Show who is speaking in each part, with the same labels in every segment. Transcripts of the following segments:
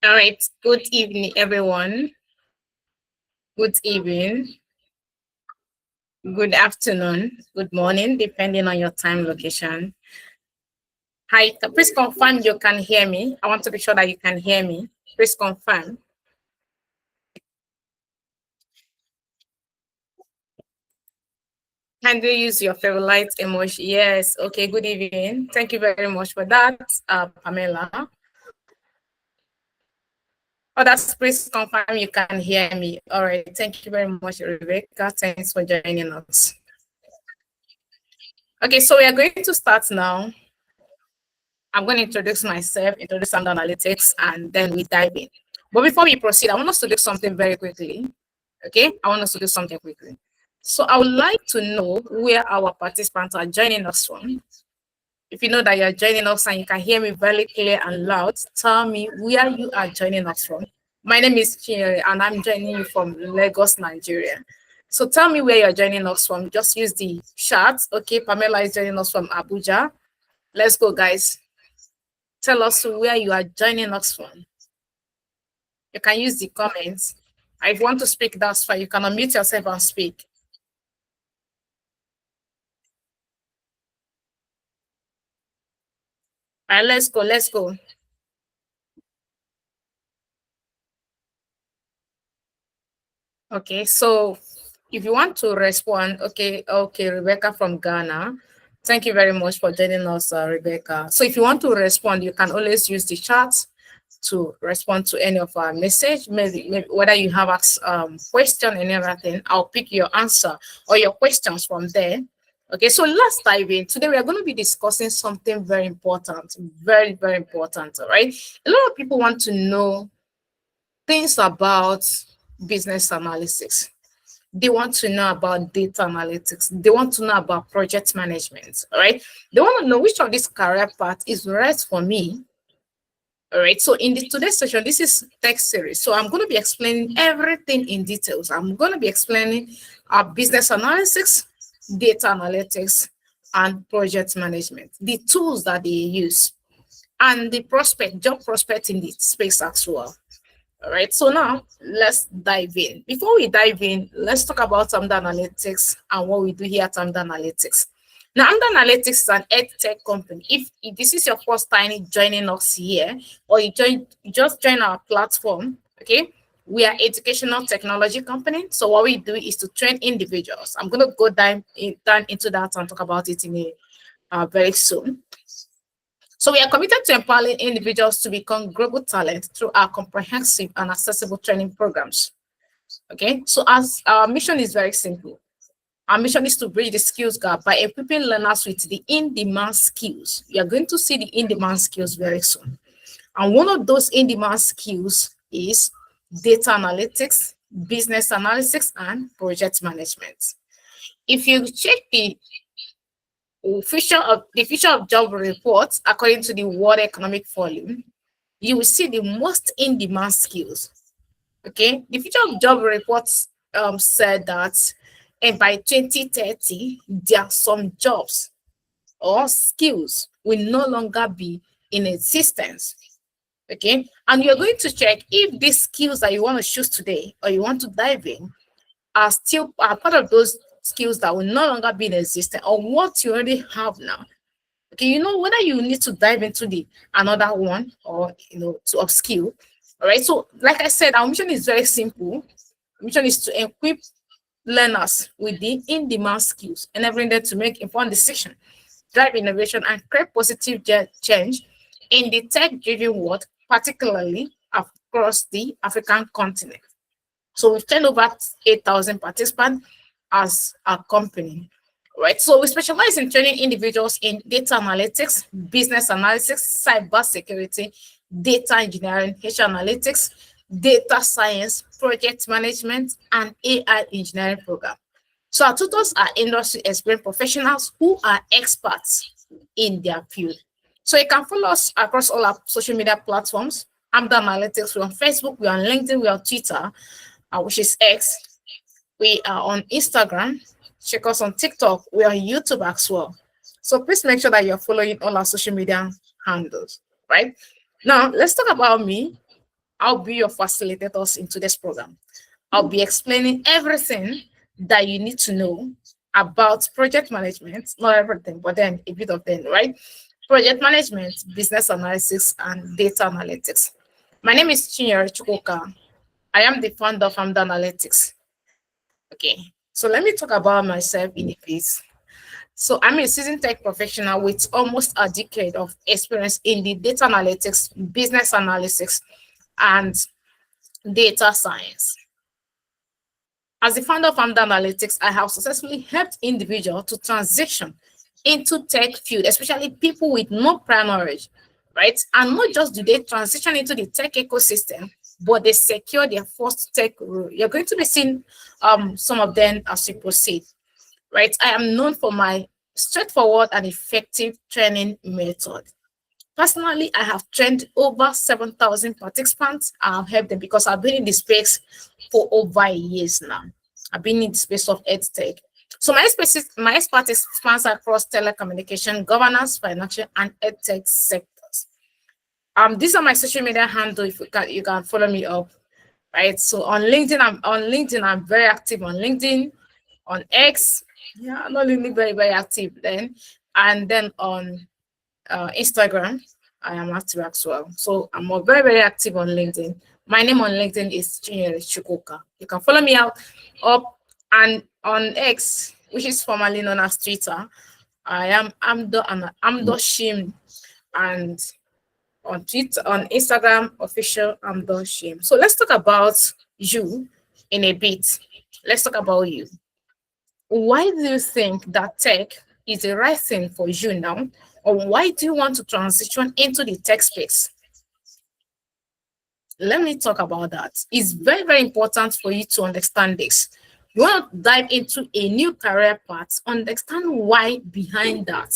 Speaker 1: All right. Good evening, everyone. Good evening. Good afternoon. Good morning, depending on your time location. Hi. Please confirm you can hear me. I want to be sure that you can hear me. Please confirm. Can you use your favorite emoji? Yes. Okay. Good evening. Thank you very much for that, Pamela. Oh, that's please confirm you can hear me. All right. Thank you very much, Rebecca. Thanks for joining us. Okay, so we are going to start now. I'm going to introduce myself, introduce Amdoranalytics, and then we dive in. But before we proceed, I want us to do something very quickly. Okay, I want us to do something quickly. So I would like to know where our participants are joining us from. If you know that you're joining us and you can hear me very clear and loud, tell me where you are joining us from. My name is Chinyere and I'm joining you from Lagos, Nigeria. So tell me where you're joining us from. Just use the chat. Okay, Pamela is joining us from Abuja. Let's go, guys. Tell us where you are joining us from. You can use the comments. If you want to speak, that's fine. You can unmute yourself and speak. All right, let's go. Let's go. Okay, so if you want to respond, okay, Rebecca from Ghana. Thank you very much for joining us, Rebecca. So if you want to respond, you can always use the chat to respond to any of our message. Maybe whether you have a question and everything, I'll pick your answer or your questions from there. Okay, so let's dive in. Today we are going to be discussing something very important, very, very important. All right, a lot of people want to know things about business analysis. They want to know about data analytics. They want to know about project management. All right. They want to know which of this career path is right for me. All right. So in today's session, this is tech series. So I'm going to be explaining everything in details. I'm going to be explaining business analytics, data analytics, and project management, the tools that they use, and the job prospect in the space as well. All right, so now let's dive in. Before we dive in, let's talk about Amdoranalytics and what we do here at Amdoranalytics. Now, Amdoranalytics is an ed tech company. If this is your first time joining us here, or you just join our platform, okay, we are educational technology company. So what we do is to train individuals. I'm going to go down into that and talk about it in very soon. So we are committed to empowering individuals to become global talent through our comprehensive and accessible training programs. Okay, so as our mission is very simple. Our mission is to bridge the skills gap by equipping learners with the in-demand skills. You are going to see the in-demand skills very soon. And one of those in-demand skills is data analytics, business analytics, and project management. If you check the future of job reports according to the World Economic Forum, you will see the most in-demand skills. Okay, the future of job reports said that, and by 2030, there are some jobs or skills will no longer be in existence. Okay, and you're going to check if these skills that you want to choose today or you want to dive in are part of those skills that will no longer be in existence or what you already have now. Okay, you know whether you need to dive into the another one or to upskill. All right. So, like I said, our mission is very simple. Our mission is to equip learners with the in-demand skills, enabling them to make informed decisions, drive innovation, and create positive change in the tech-driven world, particularly across the African continent. So we've trained over 8,000 participants as a company, right? So we specialize in training individuals in data analytics, business analytics, cyber security, data engineering, HR analytics, data science, project management, and AI engineering program. So our tutors are industry experienced professionals who are experts in their field. So you can follow us across all our social media platforms. Amdoranalytics, we're on Facebook, we're on LinkedIn, we're on Twitter, which is X. We are on Instagram. Check us on TikTok. We're on YouTube as well. So please make sure that you're following all our social media handles, right? Now, let's talk about me. I'll be your facilitators into this program. I'll be explaining everything that you need to know about project management, not everything, but then a bit of them, right? Project management, business analysis, and data analytics. My name is Chinyere Chukwuka. I am the founder of Amdoranalytics. Okay, so let me talk about myself in a bit. So I'm a seasoned tech professional with almost a decade of experience in the data analytics, business analysis, and data science. As the founder of Amdoranalytics, I have successfully helped individuals to transition into tech field, especially people with no prior knowledge, right? And not just do they transition into the tech ecosystem, but they secure their first tech role. You're going to be seeing some of them as we proceed, right? I am known for my straightforward and effective training method. Personally, I have trained over 7,000 participants. I've helped them because I've been in the space for over a years now. I've been in the space of EdTech. So my expertise spans across telecommunication, governance, financial, and EdTech sectors. These are my social media handles. If you can follow me up, right? So on LinkedIn, I'm very active on LinkedIn, on X. Yeah, I'm not really very active then. And then on Instagram, I am active as well. So I'm very active on LinkedIn. My name on LinkedIn is Chinyere Chukwuka. You can follow me out up, and on X, which is formerly known as Twitter, I am Amdoshim, and on Twitter, on Instagram, official Amdoshim. So let's talk about you in a bit. Let's talk about you. Why do you think that tech is the right thing for you now? Or why do you want to transition into the tech space? Let me talk about that. It's very important for you to understand this. You want to dive into a new career path, understand why behind that.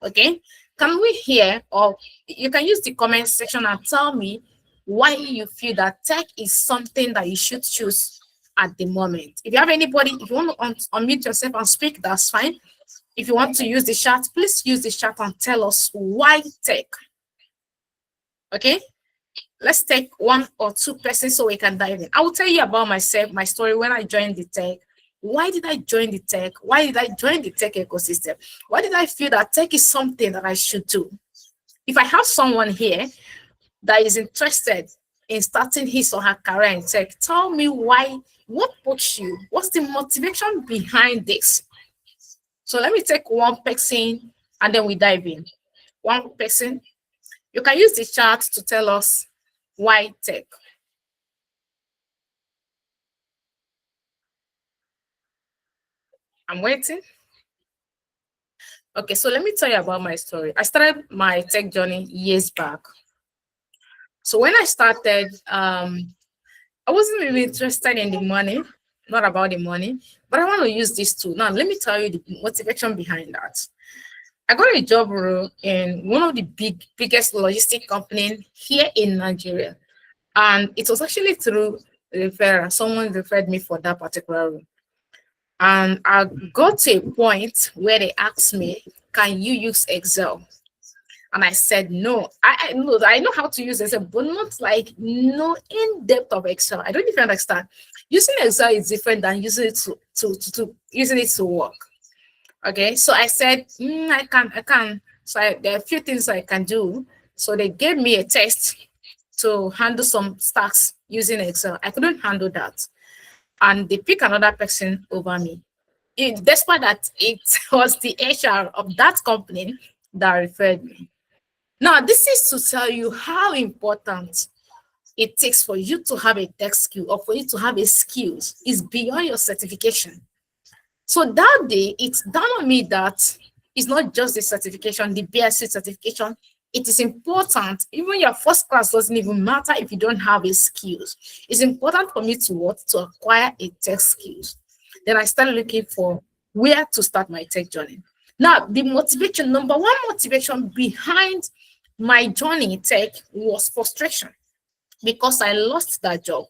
Speaker 1: Okay? Can we hear, or you can use the comment section and tell me why you feel that tech is something that you should choose at the moment. If you have anybody, if you want to unmute yourself and speak, that's fine. If you want to use the chat, please use the chat and tell us why tech. Okay? Let's take one or two persons so we can dive in. I will tell you about myself, my story when I joined the tech. Why did I join the tech? Why did I join the tech ecosystem? Why did I feel that tech is something that I should do? If I have someone here that is interested in starting his or her career in tech, tell me why, what puts you? What's the motivation behind this? So let me take one person and then we dive in. One person. You can use the chat to tell us why tech. I'm waiting. Okay, so let me tell you about my story. I started my tech journey years back. So when I started, I wasn't really interested in the money, not about the money, but I want to use this tool. Now, let me tell you the motivation behind that. I got a job role in one of the biggest logistic companies here in Nigeria. And it was actually through referral. Someone referred me for that particular role. And I got to a point where they asked me, can you use Excel? And I said, no, I know how to use Excel, but not like no in-depth of Excel. I don't even understand. Using Excel is different than using it to using it to work. Okay, so I said, I can. So there are a few things I can do. So they gave me a test to handle some tasks using Excel. I couldn't handle that. And they pick another person over me. Despite that, it was the HR of that company that referred me. Now, this is to tell you how important it takes for you to have a tech skill or for you to have a skills is beyond your certification. So that day, it's dawned on me that it's not just the certification, the BSc certification. It is important. Even your first class doesn't even matter if you don't have a skills. It's important for me to acquire a tech skills. Then I started looking for where to start my tech journey. Now, the motivation, number one motivation behind my journey in tech was frustration because I lost that job.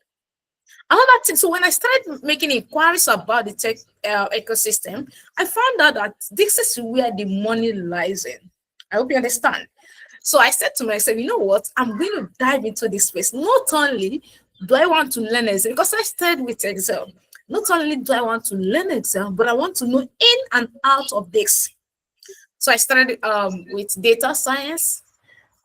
Speaker 1: Another thing, so when I started making inquiries about the tech ecosystem, I found out that this is where the money lies in. I hope you understand. So I said to myself, you know what? I'm going to dive into this space. Not only do I want to learn Excel, because I started with Excel. Not only do I want to learn Excel, but I want to know in and out of this. So I started with data science.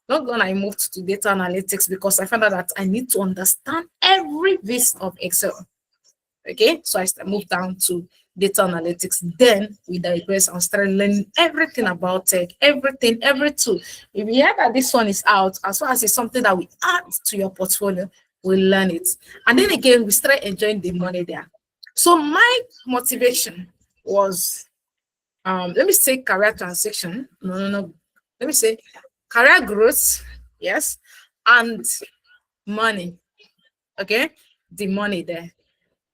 Speaker 1: Not gonna I moved to data analytics because I found out that I need to understand every bit of Excel. Okay, so I moved down to data analytics. Then we digress and started learning everything about tech, everything, every tool. If you hear that this one is out, as far as it's something that we add to your portfolio, we learn it. And then again, we started enjoying the money there. So my motivation was, let me say career transition. No. Let me say career growth, yes, and money. Okay, the money there.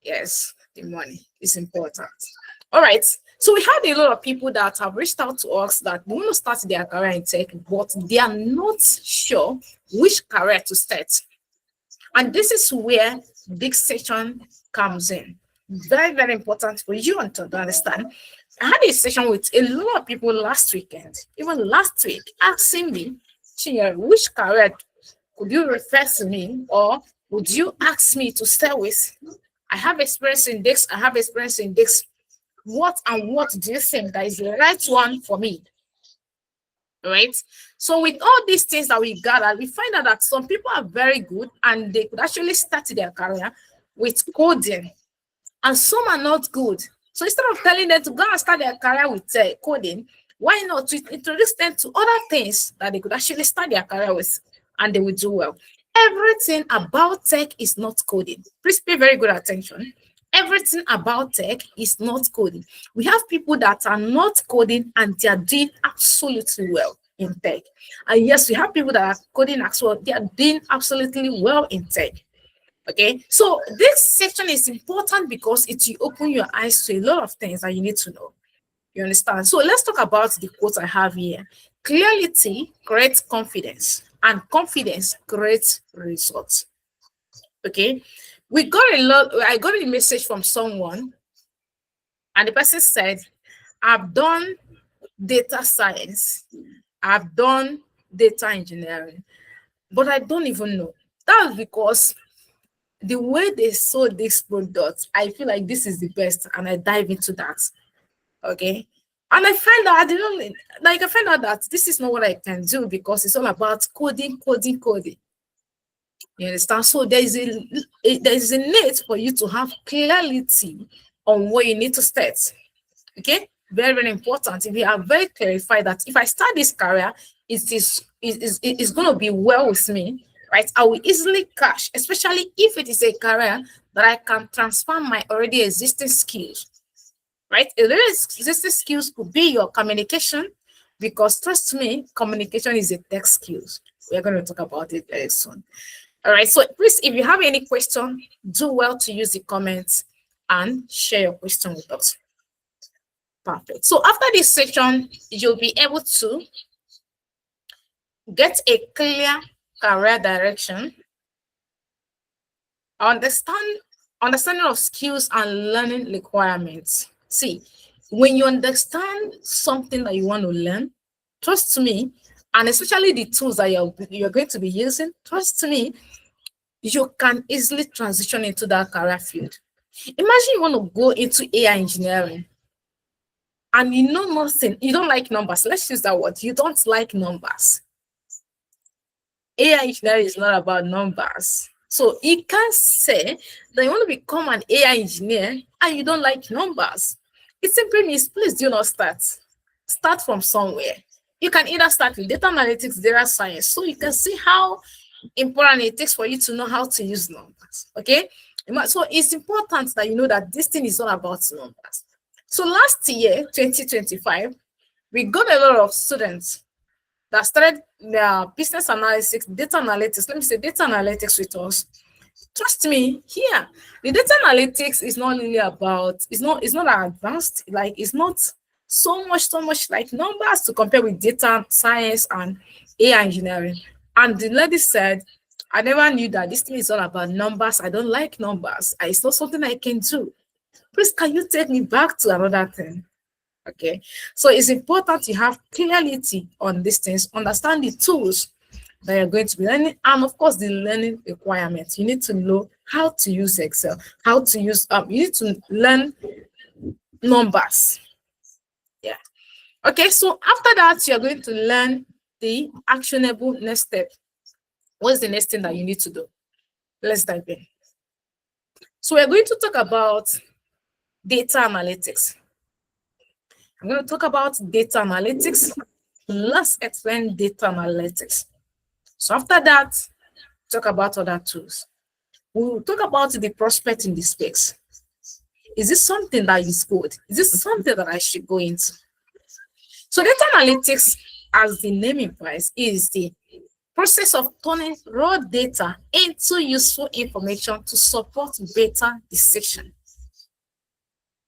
Speaker 1: Yes, the money is important. All right. So we had a lot of people that have reached out to us that want to start their career in tech, but they are not sure which career to start. And this is where this section comes in. Very, very important for you to understand. I had a session with a lot of people last weekend, even last week, asking me, Chinya, which career could you refer to me, or would you ask me to start with? I have experience in this, I have experience in this. What and what do you think that is the right one for me? Right? So with all these things that we gather, we find out that some people are very good and they could actually start their career with coding, and some are not good. So instead of telling them to go and start their career with coding, why not to introduce them to other things that they could actually start their career with and they will do well? Everything about tech is not coding. Please pay very good attention. Everything about tech is not coding. We have people that are not coding and they are doing absolutely well in tech. And yes, we have people that are coding as well. They are doing absolutely well in tech. Okay, so this section is important because it will open your eyes to a lot of things that you need to know. You understand? So let's talk about the quote I have here. Clarity creates confidence, and confidence creates results. Okay, I got a message from someone, and the person said, I've done data science, I've done data engineering, but I don't even know. That's because the way they sold this product, I feel like this is the best, and I dive into that. Okay. And I find out I find out that this is not what I can do because it's all about coding. You understand? So there is a need for you to have clarity on what you need to start. Okay, very, very important. If you are very clarified that if I start this career, it is going to be well with me, right? I will easily cash, especially if it is a career that I can transfer my already existing skills, right? Existing skills could be your communication, because trust me, communication is a tech skills. We're going to talk about it very soon. All right, so please, if you have any question, do well to use the comments and share your question with us. Perfect. So after this section, you'll be able to get a clear career direction, understanding of skills and learning requirements. See, when you understand something that you want to learn, trust me, and especially the tools that you're going to be using, trust me, you can easily transition into that career field. Imagine you want to go into AI engineering and you know nothing. You don't like numbers. Let's use that word. You don't like numbers. AI engineering is not about numbers. So you can't say that you want to become an AI engineer and you don't like numbers. It simply means, please do not start. Start from somewhere. You can either start with data analytics, data science, so you can see how important it takes for you to know how to use numbers. Okay, so it's important that you know that this thing is all about numbers. So last year, 2025, we got a lot of students that started their business analytics, data analytics. Let me say data analytics with us. Trust me, here the data analytics is not really about. It's not advanced. Like it's not So much like numbers to compare with data science and AI engineering. And the lady said, I never knew that this thing is all about numbers. I don't like numbers. It's not something I can do. Please, can you take me back to another thing? Okay. So it's important to have clarity on these things, understand the tools that you're going to be learning, and of course the learning requirements. You need to know how to use Excel, how to use you need to learn numbers. Yeah. Okay, so after that, you're going to learn the actionable next step. What's the next thing that you need to do? Let's dive in. So we're going to talk about data analytics. I'm going to talk about data analytics. Let's explain data analytics. So after that, talk about other tools. We will talk about the prospect in the space. Is this something that is good? Is this something that I should go into? So data analytics, as the name implies, is the process of turning raw data into useful information to support better decision.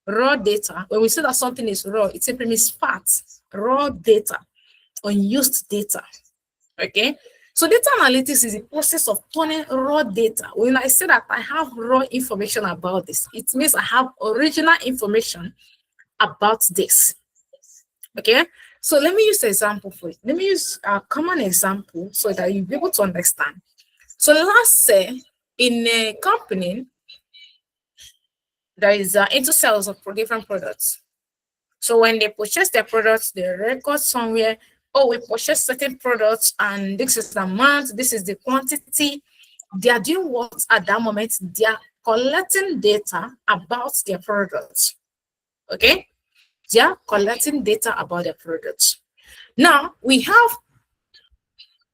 Speaker 1: Raw data, when we say that something is raw, it simply means facts, raw data, unused data. Okay, so data analytics is the process of turning raw data. When I say that I have raw information about this, it means I have original information about this. Okay, so let me use an example for it. Let me use a common example so that you'll be able to understand. So let's say in a company, there is into sales of different products. So when they purchase their products, they record somewhere, oh, we purchase certain products and this is the amount, this is the quantity. They are doing what at that moment? They are collecting data about their products. Okay? They are collecting data about their products. Now, we have,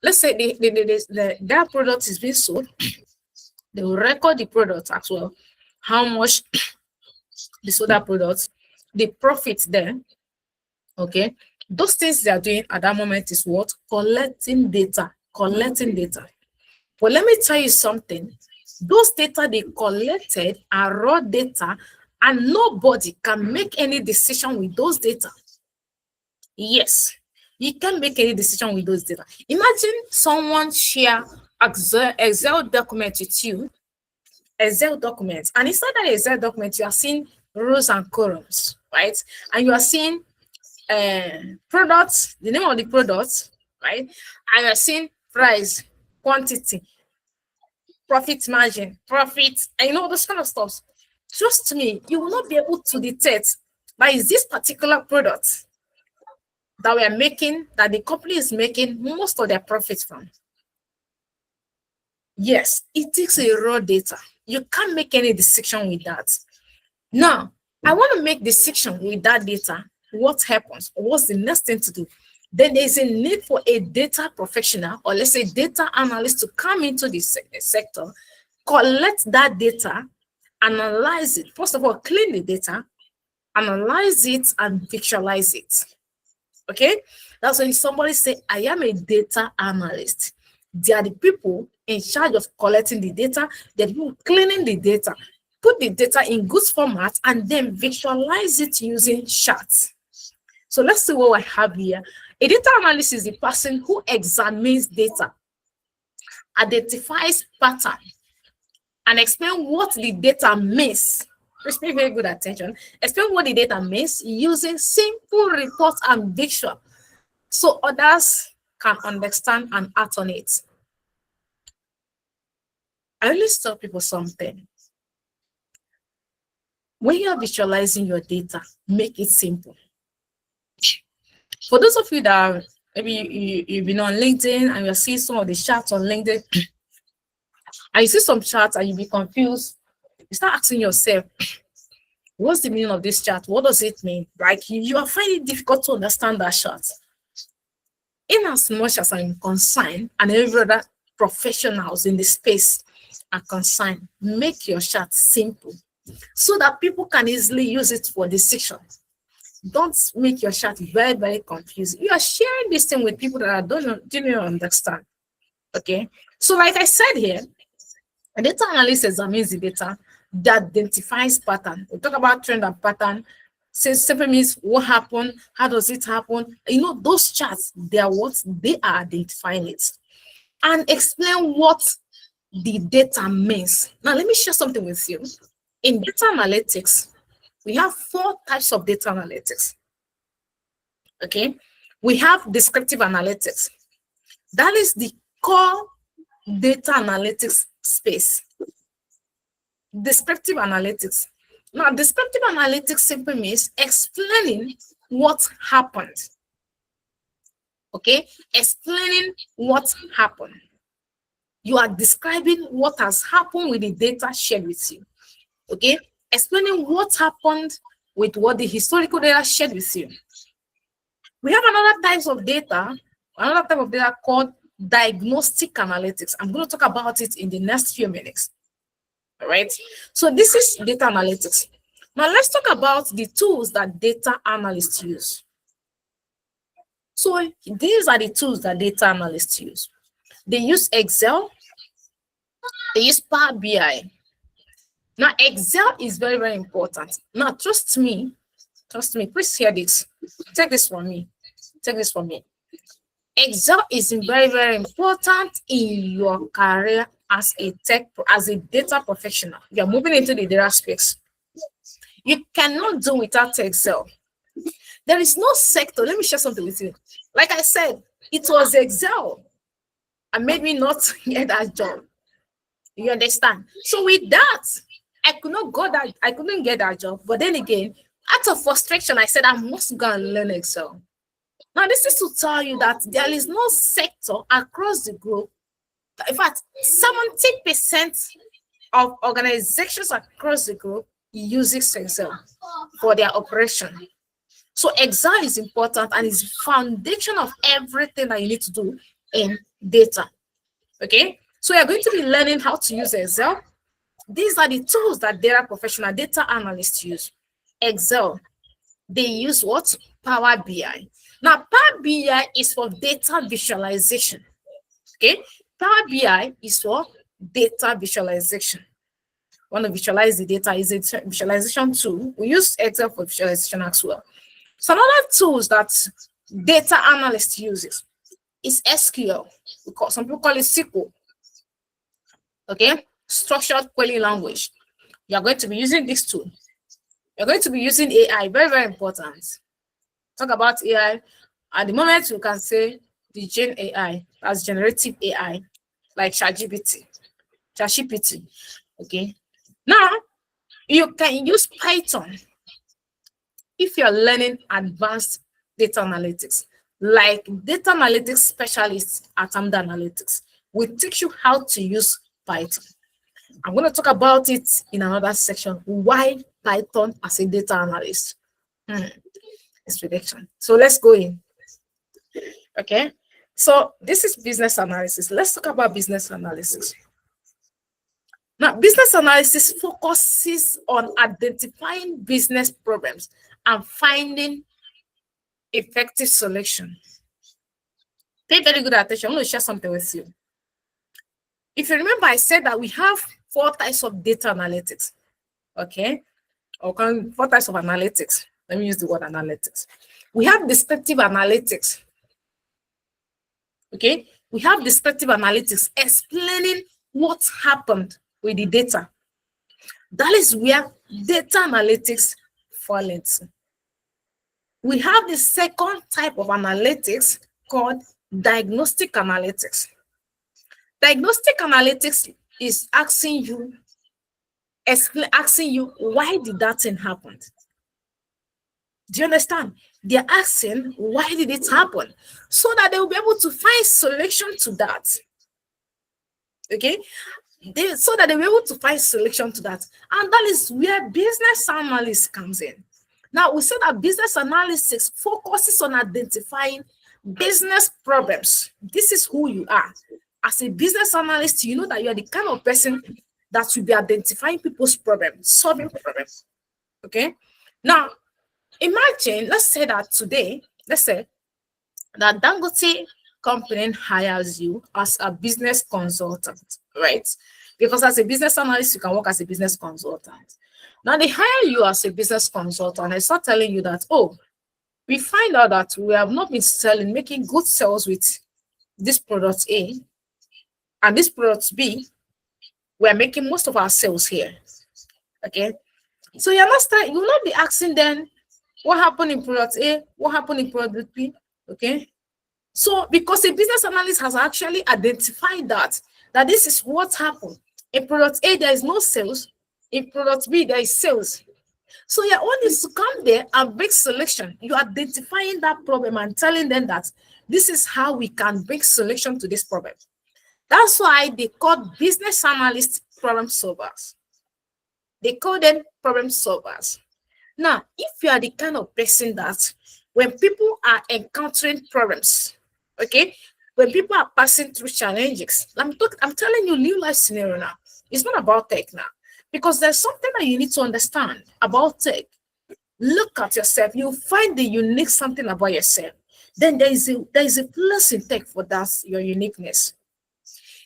Speaker 1: let's say their product is being sold. They will record the product as well, how much they sold that product, the profit there. Okay, those things they are doing at that moment is what? Collecting data. But let me tell you something. Those data they collected are raw data, and nobody can make any decision with those data. Yes, you can't make any decision with those data. Imagine someone share Excel document with you, Excel document, and inside that Excel document, you are seeing rows and columns, right? And you are seeing products, the name of the products, right? And you're seeing price, quantity, profit margin, profit, and those kind of stuff. Trust me, you will not be able to detect that is this particular product that we are making, that the company is making most of their profits from. Yes, it takes a raw data. You can't make any decision with that. Now, I want to make decision with that data. What happens? What's the next thing to do? Then there's a need for a data professional, or let's say data analyst, to come into this sector, collect that data, analyze it. First of all, clean the data, analyze it, and visualize it. Okay, that's when somebody say, I am a data analyst. They are the people in charge of collecting the data, they're the people cleaning the data, put the data in good format, and then visualize it using charts. So let's see what I have here. A data analyst is the person who examines data, identifies pattern, and explain what the data means. Please pay very good attention. Explain what the data means using simple reports and visual, so others can understand and act on it. I always tell people something. When you are visualizing your data, make it simple. For those of you that maybe you've been on LinkedIn and you're seeing some of the charts on LinkedIn, and you see some charts and you be confused, you start asking yourself, what's the meaning of this chart? What does it mean? Like you are finding it difficult to understand that chart. In as much as I'm concerned, and every other professionals in the space are concerned, make your chart simple so that people can easily use it for decisions. Don't make your chart very, very confusing. You are sharing this thing with people that didn't understand. Okay. So like I said here, a data analyst examines the data that identifies pattern. We talk about trend and pattern. Simply means what happened, how does it happen? Those charts, they are what they are identifying it. And explain what the data means. Now, let me share something with you. In data analytics, we have 4 types of data analytics. Okay, we have descriptive analytics. That is the core data analytics space. Descriptive analytics. Now, descriptive analytics simply means explaining what happened. Okay, explaining what happened. You are describing what has happened with the data shared with you. Okay, explaining what happened with what the historical data shared with you. We have another type of data called diagnostic analytics. I'm going to talk about it in the next few minutes. All right. So this is data analytics. Now let's talk about the tools that data analysts use. So these are the tools that data analysts use. They use Excel. They use Power BI. Now Excel is very, very important. Now trust me, please hear this. Take this from me. Excel is very, very important in your career as a data professional. You're moving into the data space. You cannot do without Excel. There is no sector. Let me share something with you. Like I said, it was Excel and made me not get that job. You understand? So with that, I couldn't get that job. But then again, out of frustration, I said I must go and learn Excel. Now, this is to tell you that there is no sector across the globe. In fact, 70% of organizations across the globe uses Excel for their operation. So Excel is important and is the foundation of everything that you need to do in data. Okay, so you're going to be learning how to use Excel. These are the tools that data analysts use. Excel. They use what? Power BI. Now, Power BI is for data visualization. Okay, Power BI is for data visualization. Want to visualize the data is a visualization tool. We use Excel for visualization as well. Some other tools that data analyst uses is SQL. Some people call it SQL. Okay, structured query language. You are going to be using this tool. You're going to be using AI. Very, very important. Talk about AI. At the moment, you can say the Gen AI, that's generative AI, like ChatGPT. Okay. Now, you can use Python if you're learning advanced data analytics, like data analytics specialists at Amdoranalytics. We teach you how to use Python. I'm going to talk about it in another section. Why Python as a data analyst? It's prediction. So let's go in. Okay. So this is business analysis. Let's talk about business analysis. Now, business analysis focuses on identifying business problems and finding effective solution. Pay very good attention. I'm going to share something with you. If you remember, I said that we have 4 types of data analytics. Okay. Or 4 types of analytics. Let me use the word analytics. We have descriptive analytics. Okay. We have descriptive analytics explaining what happened with the data. That is where data analytics fall into. We have the second type of analytics called diagnostic analytics. Diagnostic analytics is asking you why did that thing happen? Do you understand? They're asking why did it happen, so that they will be able to find solution to that. Okay, so that they'll be able to find solution to that, and that is where business analyst comes in. Now, we said that business analysis focuses on identifying business problems. This is who you are. As a business analyst, you know that you are the kind of person that will be identifying people's problems, solving problems. Okay. Now, imagine, let's say that Dangote company hires you as a business consultant, right? Because as a business analyst, you can work as a business consultant. Now they hire you as a business consultant and start telling you that, oh, we find out that we have not been selling, making good sales with this product A and this product B. We're making most of our sales here. Okay. So you're not you will not be asking then what happened in product A, what happened in product B. Okay. So because a business analyst has actually identified that this is what happened. In product A, there is no sales. In product B, there is sales. So your own is to come there and make selection. You're identifying that problem and telling them that this is how we can bring solution to this problem. That's why they call business analysts problem solvers. They call them problem solvers. Now, if you are the kind of person that when people are encountering problems, okay, when people are passing through challenges, I'm telling you new life scenario now. It's not about tech now, because there's something that you need to understand about tech. Look at yourself. You'll find the unique something about yourself. Then there is a place in tech for that, your uniqueness.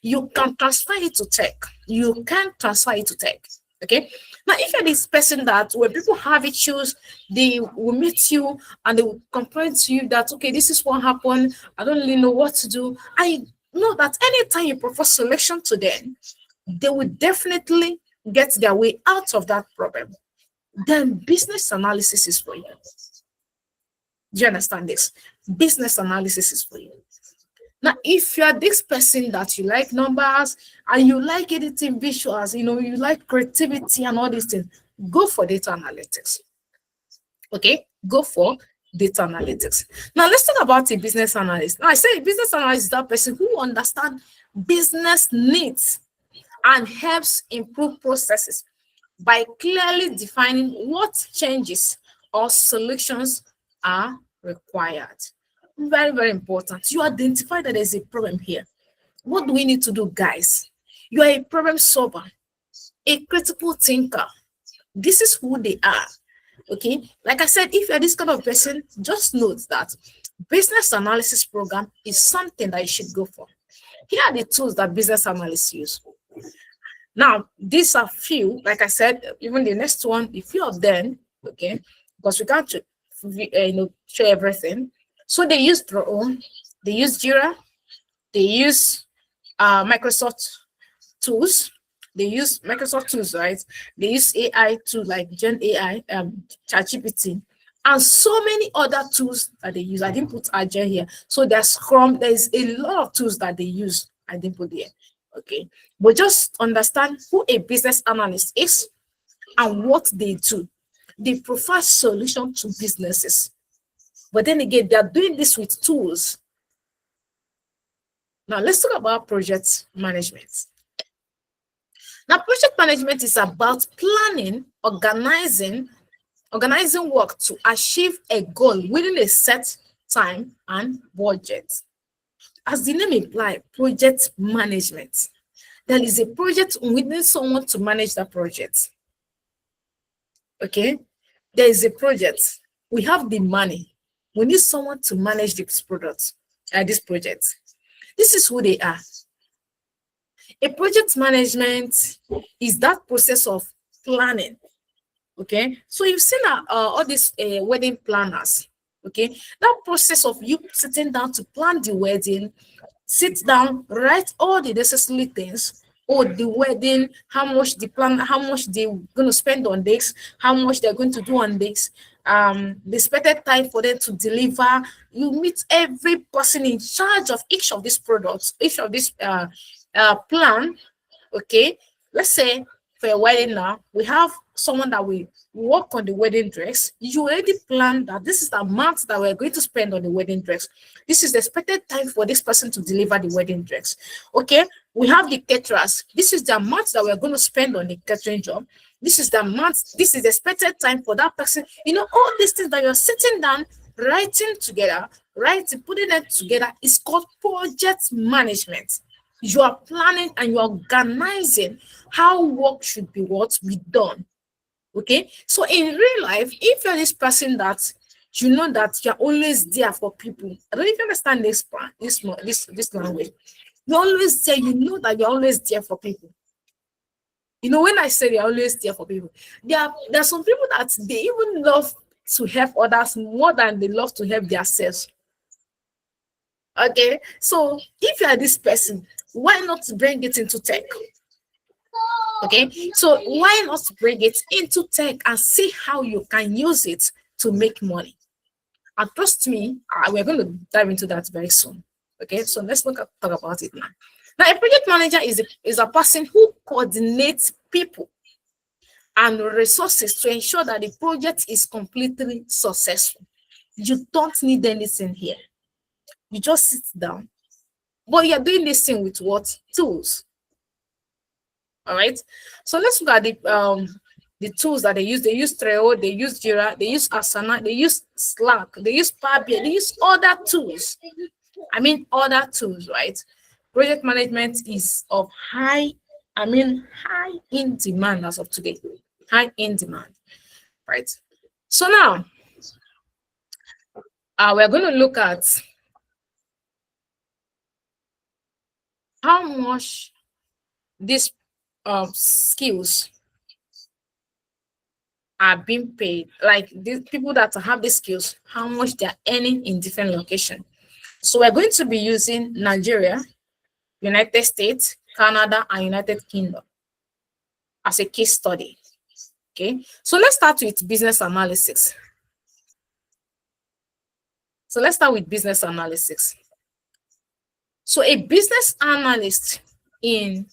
Speaker 1: You can transfer it to tech. You can transfer it to tech. Okay. Now, if you're this person that when people have issues, they will meet you and they will complain to you that, okay, this is what happened. I don't really know what to do. I know that anytime you propose solution to them, they will definitely get their way out of that problem. Then business analysis is for you. Do you understand this? Business analysis is for you. Now, if you are this person that you like numbers and you like editing visuals, you like creativity and all these things, go for data analytics. Okay, go for data analytics. Now, let's talk about a business analyst. Now, I say a business analyst is that person who understands business needs and helps improve processes by clearly defining what changes or solutions are required. Very, very important. You identify that there's a problem here. What do we need to do, guys? You are a problem solver, a critical thinker. This is who they are. Okay. Like I said, if you're this kind of person, just note that business analysis program is something that you should go for. Here are the tools that business analysts use. Now, these are few, like I said, even the next one, a few of them, okay, because we can't show everything. So they use Draw, they use Jira, they use Microsoft tools. They use Microsoft tools, right? They use AI tools like Gen AI, ChatGPT, and so many other tools that they use. I didn't put Agile here. So there's Scrum. There's a lot of tools that they use. I didn't put there. Okay. But just understand who a business analyst is and what they do. They provide solutions to businesses. But then again, they are doing this with tools. Now, let's talk about project management. Now, project management is about planning, organizing work to achieve a goal within a set time and budget. As the name implies, project management. There is a project, we need someone to manage that project. Okay? There is a project. We have the money. We need someone to manage this product, this project. This is who they are. A project management is that process of planning. Okay, so you've seen all these wedding planners. Okay, that process of you sitting down to plan the wedding, sit down, write all the necessary things. Oh, the wedding, how much they're going to spend on this, how much they're going to do on this, the expected time for them to deliver. You meet every person in charge of each of these products, each of this plan. Okay, let's say for a wedding now, we have someone that will work on the wedding dress. You already plan that this is the amount that we're going to spend on the wedding dress. This is the expected time for this person to deliver the wedding dress. Okay, we have the caterers. This is the amount that we're going to spend on the catering job. This is the amount, this is the expected time for that person. All these things that you're sitting down, writing together, putting them together is called project management. You are planning and you're organizing how work should be done. Okay, so in real life, if you're this person that you know that you're always there for people, I don't know if you understand this language. You always say you know that you're always there for people. You know, when I say they're always there for people, there are some people that they even love to help others more than they love to help themselves. Okay, so if you are this person, why not bring it into tech? Okay, so why not bring it into tech and see how you can use it to make money? And trust me, we're going to dive into that very soon. Okay, so let's talk about it now. Now, a project manager is a person who coordinates people and resources to ensure that the project is completely successful. You don't need anything here. You just sit down. But you're doing this thing with what? Tools. All right. So let's look at the tools that they use. They use Trello, they use Jira, they use Asana, they use Slack, they use Power BI, they use other tools. I mean other tools, right? Project management is of high in demand as of today. High in demand, right? So now we're going to look at how much these skills are being paid, like these people that have these skills, how much they're earning in different locations. So we're going to be using Nigeria, United States, Canada, and United Kingdom as a case study. Okay, so let's start with business analysis. So a business analyst in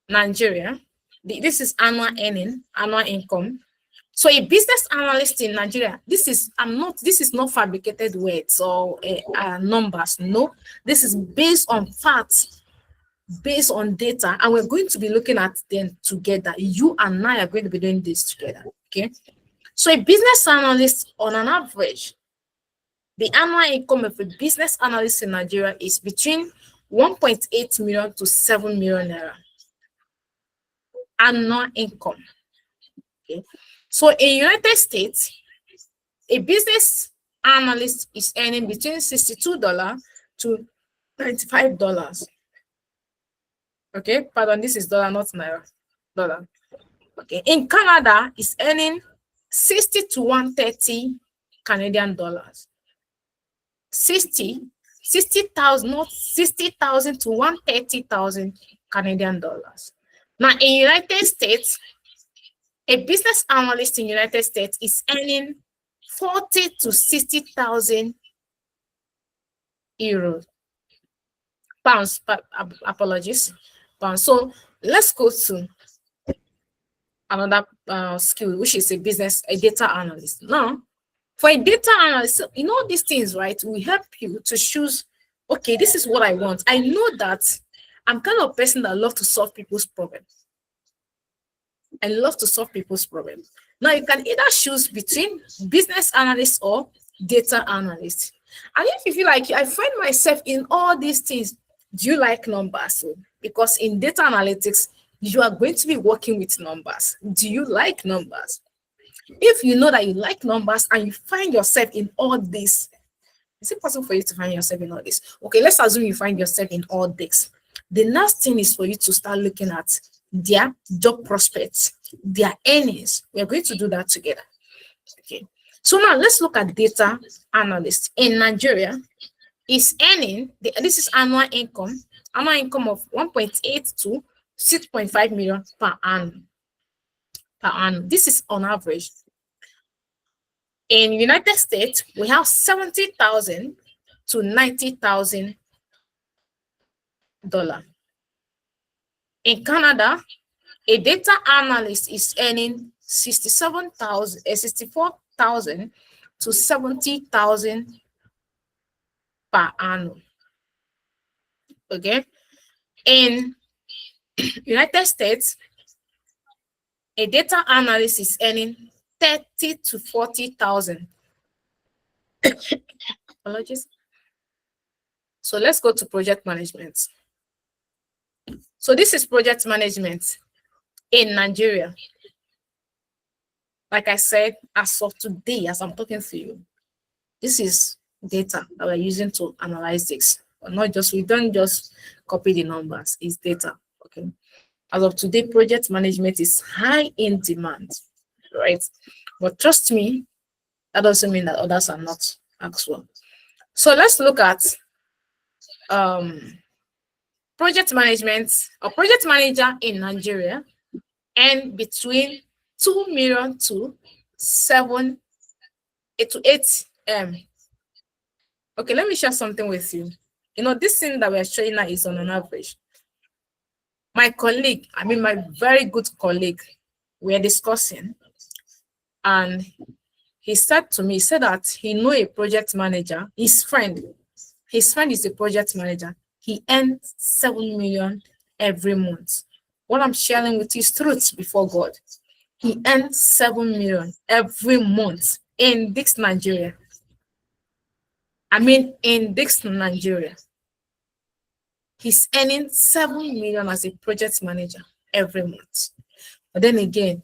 Speaker 1: Nigeria, this is annual earning, annual income. So a business analyst in Nigeria, this is not fabricated words or numbers. No, this is based on facts, based on data, and we're going to be looking at them together. You and I are going to be doing this together. Okay. So a business analyst, on an average, the annual income of a business analyst in Nigeria is between 1.8 million to 7 million naira. Annual income. Okay. So in United States, a business analyst is earning between $62 to $95. Okay, pardon, this is dollar, not naira. Dollar. Okay, in Canada, is earning 60 to 130 Canadian dollars. 60,000, not 60,000 to 130,000 Canadian dollars. Now, in United States, a business analyst in United States is earning 40 to 60,000 euros. Pounds, apologies. Pounds. So let's go to another skill, which is a data analyst. Now, for a data analyst, in all these things, right, we help you to choose, okay, this is what I want. I know that I'm kind of person that love to solve people's problems. I love to solve people's problems. Now, you can either choose between business analyst or data analyst. And if you feel like I find myself in all these things, do you like numbers? So, because in data analytics, you are going to be working with numbers. Do you like numbers? If you know that you like numbers and you find yourself in all this, is it possible for you to find yourself in all this? Okay, let's assume you find yourself in all this. The next thing is for you to start looking at their job prospects, their earnings. We're going to do that together. Okay. So now let's look at data analyst in Nigeria. Is earning, this is annual income of 1.8 to 6.5 million per annum. This is on average. In United States, we have 70,000 to 90,000 dollars. In Canada, a data analyst is earning 64,000 to 70,000 per annum. Okay. In United States, a data analyst is earning 30 to 40,000. Apologies. So let's go to project management. So this is project management in Nigeria. Like I said, as of today, as I'm talking to you, this is data that we're using to analyze this. We don't just copy the numbers, it's data. Okay. As of today, project management is high in demand, right? But trust me, that doesn't mean that others are not as well. So let's look at um, project management or project manager in Nigeria, and between 2 million to 7 to 8 Okay, let me share something with you. This thing that we're showing now is on an average. My colleague, my very good colleague, we're discussing, and he said to me, he said that he know a project manager, his friend is a project manager. He earns 7 million every month. What I'm sharing with you is truth before God. He earns 7 million every month in this Nigeria. In this Nigeria. He's earning 7 million as a project manager every month. But then again,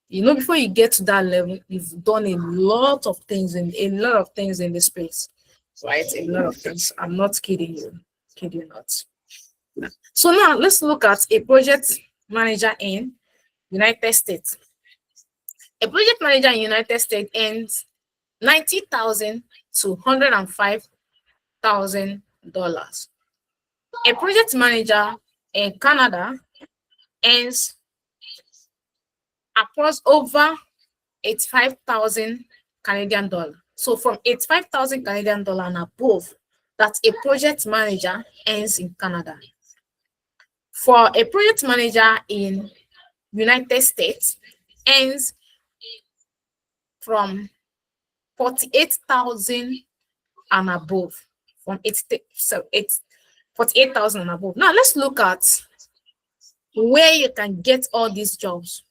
Speaker 1: before you get to that level, you've done a lot of things in the space, right? A lot of things. I'm not kidding you. Kid you not. So now let's look at a project manager in United States. A project manager in United States earns $90,000 to $105,000. A project manager in Canada earns across over 85,000 Canadian dollar. So from 85,000 Canadian dollar and above, that a project manager earns in Canada. For a project manager in United States earns from 48,000 and above. From 48,000 and above. Now let's look at where you can get all these jobs,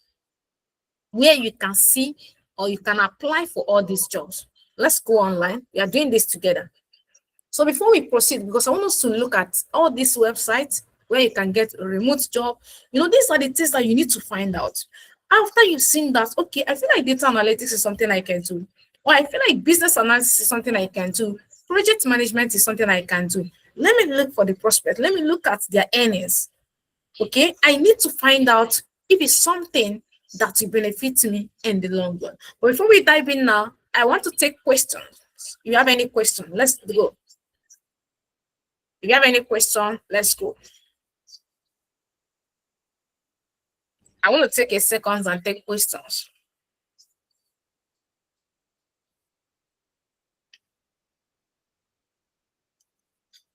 Speaker 1: where you can see or you can apply for all these jobs. Let's go online. We are doing this together. So before we proceed, because I want us to look at all these websites where you can get a remote job, these are the things that you need to find out. After you've seen that, okay, I feel like data analytics is something I can do, or I feel like business analysis is something I can do, project management is something I can do. Let me look for the prospect. Let me look at their earnings. Okay, I need to find out if it's something that will benefit me in the long run. But before we dive in now, I want to take questions. If you have any question, let's go. If you have any question, let's go. I want to take a second and take questions.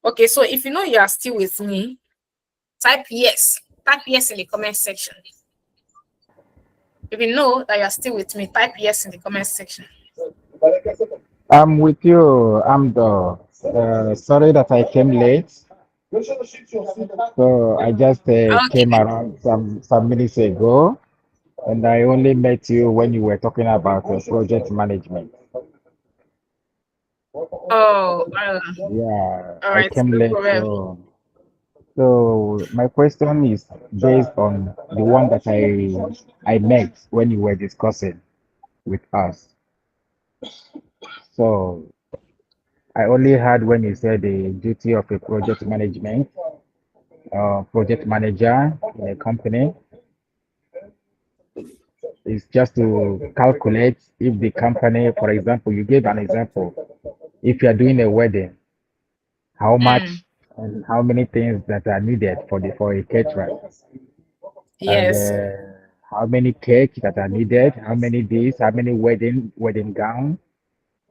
Speaker 1: Okay, so if you know you are still with me, type yes. Type yes in the comment section. If you know that you are still with me, type yes in the comment section.
Speaker 2: I'm with you. Sorry that I came late. So I just came
Speaker 1: Okay.
Speaker 2: around some minutes ago, and I only met you when you were talking about project management.
Speaker 1: Oh,
Speaker 2: Yeah,
Speaker 1: all
Speaker 2: I
Speaker 1: right.
Speaker 2: came
Speaker 1: No
Speaker 2: late.
Speaker 1: problem.
Speaker 2: So my question is based on the one that I met when you were discussing with us. So I only heard when you said the duty of a project manager in a company is just to calculate if the company, for example, you gave an example, if you are doing a wedding, how
Speaker 1: Mm,
Speaker 2: much and how many things that are needed for a caterer, and
Speaker 1: yes.
Speaker 2: how many cakes that are needed, how many days, how many wedding gown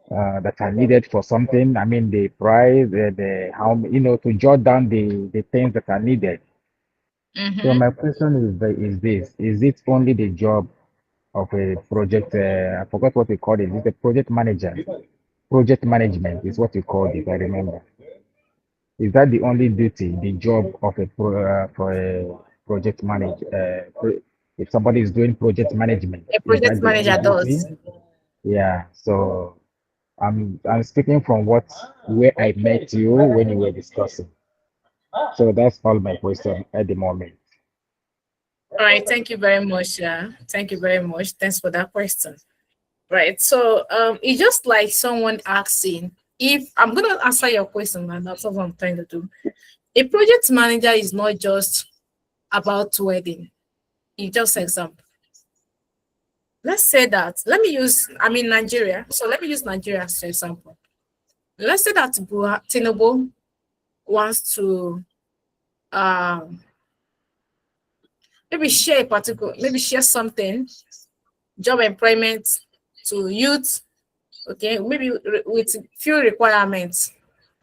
Speaker 2: that are needed for something. I mean the price, the how to jot down the things that are needed. So
Speaker 1: Mm-hmm.
Speaker 2: my question is this: is it only the job of a project? I forgot what we call it. Is it a project manager? Project management is what you called it. I remember. Is that the only duty, the job of for a project manager? If somebody is doing project management,
Speaker 1: A
Speaker 2: is
Speaker 1: project
Speaker 2: that the only
Speaker 1: manager
Speaker 2: duty?
Speaker 1: does.
Speaker 2: Yeah. So I'm speaking from where I met you when you were discussing. So that's all my question at the moment.
Speaker 1: All right. Thank you very much. Thank you very much. Thanks for that question. Right. So it's just like someone asking if I'm gonna answer your question, and that's what I'm trying to do. A project manager is not just about wedding. Just example. Let's say that, let me use, Nigeria. So let me use Nigeria as an example. Let's say that Tinubu wants to um, maybe share something, job employment to youth, okay, maybe with few requirements,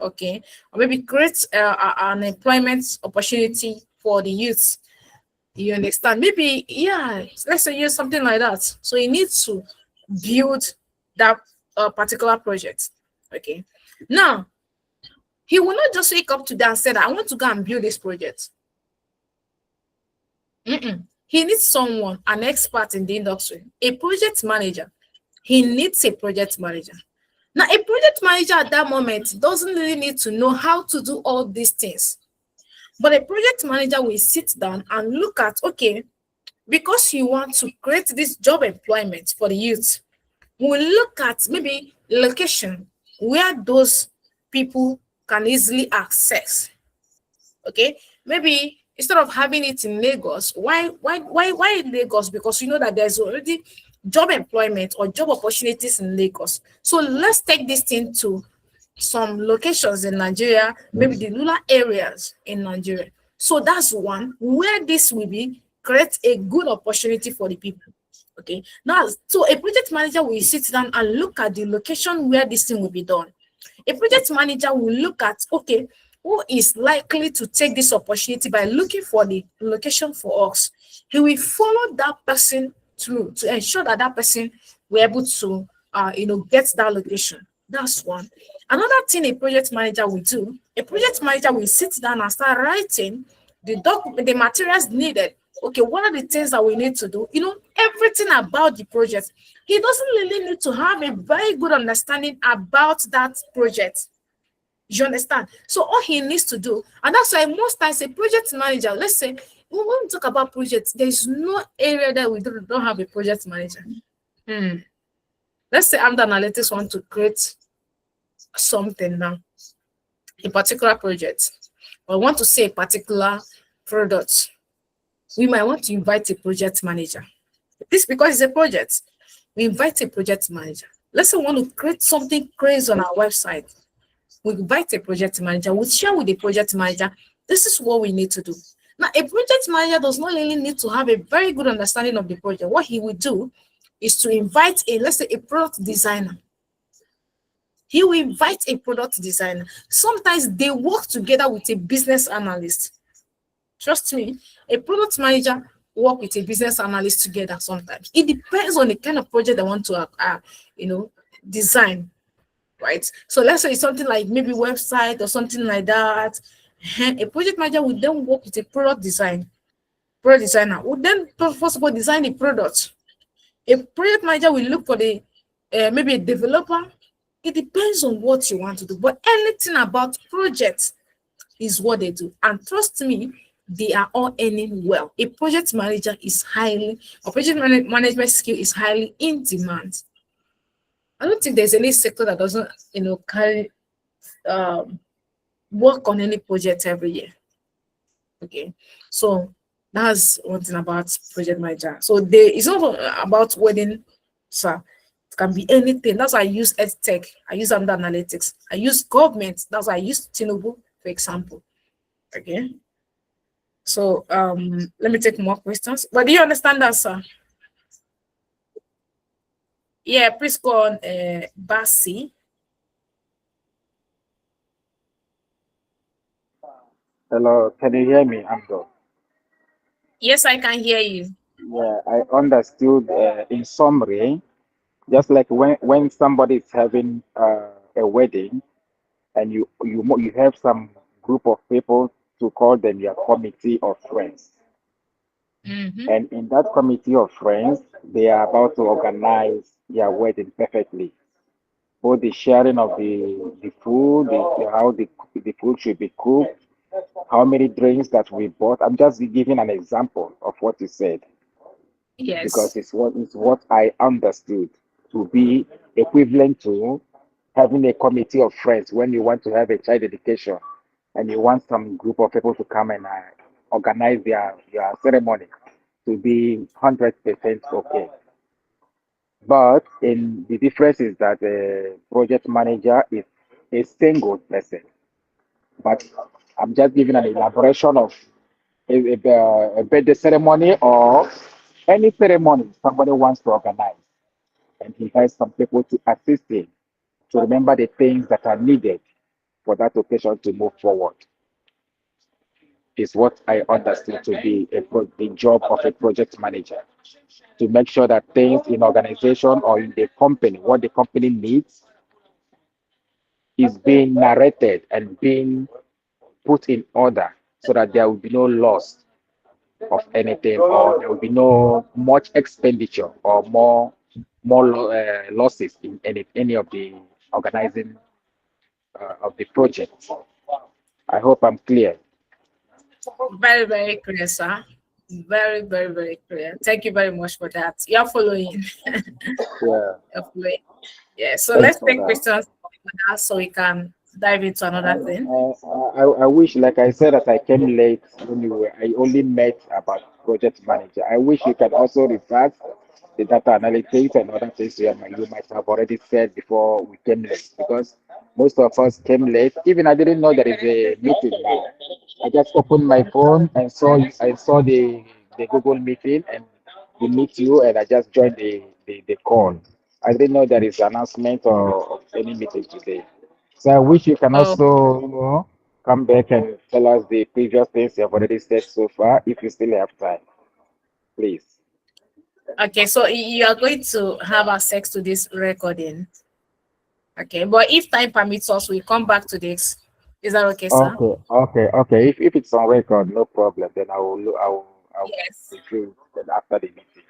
Speaker 1: okay, or maybe create an employment opportunity for the youth. You understand? Maybe, yeah, let's say use something like that. So you need to build that particular project. Okay. Now, he will not just wake up today and say that I want to go and build this project. He needs someone, an expert in the industry, a project manager. He needs a project manager. Now, a project manager at that moment doesn't really need to know how to do all these things. But a project manager will sit down and look at, okay, because you want to create this job employment for the youth, we'll look at maybe location where those people can easily access. Okay, maybe instead of having it in Lagos, why in Lagos? Because you know that there's already job employment or job opportunities in Lagos. So let's take this thing to some locations in Nigeria, maybe the rural areas in Nigeria. So that's one where this will be create a good opportunity for the people. Okay. Now, so a project manager will sit down and look at the location where this thing will be done. A project manager will look at, okay, who is likely to take this opportunity by looking for the location for us. He will follow that person through to ensure that that person will be able to, get that location. That's one. Another thing a project manager will do, a project manager will sit down and start writing the materials needed. Okay, what are the things that we need to do? Everything about the project. He doesn't really need to have a very good understanding about that project. You understand? So all he needs to do, and that's why most times a project manager, let's say, when we talk about projects, there's no area that we don't have a project manager. Let's say Amdoranalytics want to create something now, a particular project, or want to say a particular product. We might want to invite a project manager. This because it's a project. We invite a project manager. Let's say we want to create something crazy on our website. We invite a project manager. We share with the project manager. This is what we need to do. Now, a project manager does not really need to have a very good understanding of the project. What he will do is to invite let's say, a product designer. He will invite a product designer. Sometimes they work together with a business analyst. Trust me, a product manager work with a business analyst together sometimes. It depends on the kind of project they want to, design, right? So let's say it's something like maybe website or something like that. A project manager will then work with a product designer would then first of all design the product. A project manager will look for the maybe a developer. It depends on what you want to do, but anything about projects is what they do. And trust me, they are all earning well. A project manager is management skill is highly in demand. I don't think there's any sector that doesn't, carry work on any project every year. Okay, so that's one thing about project manager. So it's not about wedding, sir. It can be anything. That's why I use EdTech. I use Amdoranalytics. I use government. That's why I use Tinubu, for example. Okay. So let me take more questions. But do you understand that, sir? Yeah, please go on, Basi.
Speaker 2: Hello, can you hear me, Amdo?
Speaker 1: Yes, I can hear you.
Speaker 2: Yeah, I understood in summary, just like when somebody is having a wedding and you have some group of people to call them your committee of friends.
Speaker 1: Mm-hmm.
Speaker 2: And in that committee of friends, they are about to organize their wedding perfectly. Both the sharing of the food, how the food should be cooked, how many drinks that we bought. I'm just giving an example of what you said because
Speaker 1: Yes.
Speaker 2: it's what I understood to be equivalent to having a committee of friends when you want to have a child education and you want some group of people to come and organize their ceremony. to be 100% okay. But in the difference is that the project manager is a single person. But I'm just giving an elaboration of a birthday ceremony or any ceremony somebody wants to organize, and he has some people to assist him to remember the things that are needed for that occasion to move forward. Is what I understood to be the job of a project manager, to make sure that things in organization or in the company, what the company needs, is being narrated and being put in order so that there will be no loss of anything, or there will be no much expenditure or more losses in any of the organizing of the project. I hope I'm clear.
Speaker 1: Very, very clear, sir. Very, very, very clear. Thank you very much for that. You're following.
Speaker 2: Yeah,
Speaker 1: You're following. Yeah. So
Speaker 2: thanks
Speaker 1: let's
Speaker 2: for
Speaker 1: take
Speaker 2: that.
Speaker 1: questions so we can dive into another thing.
Speaker 2: I wish, like I said, that I came late anyway. I only met about project manager. I wish you can also refer the data analytics and other things you might have already said before we came late, because most of us came late. Even I didn't know there is a meeting now. I just opened my phone and saw the Google meeting and we meet you, and I just joined the call. I didn't know there is announcement or of any meeting today. So I wish you can
Speaker 1: Oh,
Speaker 2: also, come back and tell us the previous things you have already said so far, if you still have time, please.
Speaker 1: okay. So you are going to have access to this recording. Okay. But if time permits us, we come back to this. Is that okay, sir?
Speaker 2: Okay. If it's on record, no problem. Then I will
Speaker 1: Yes.
Speaker 2: review it then after the meeting.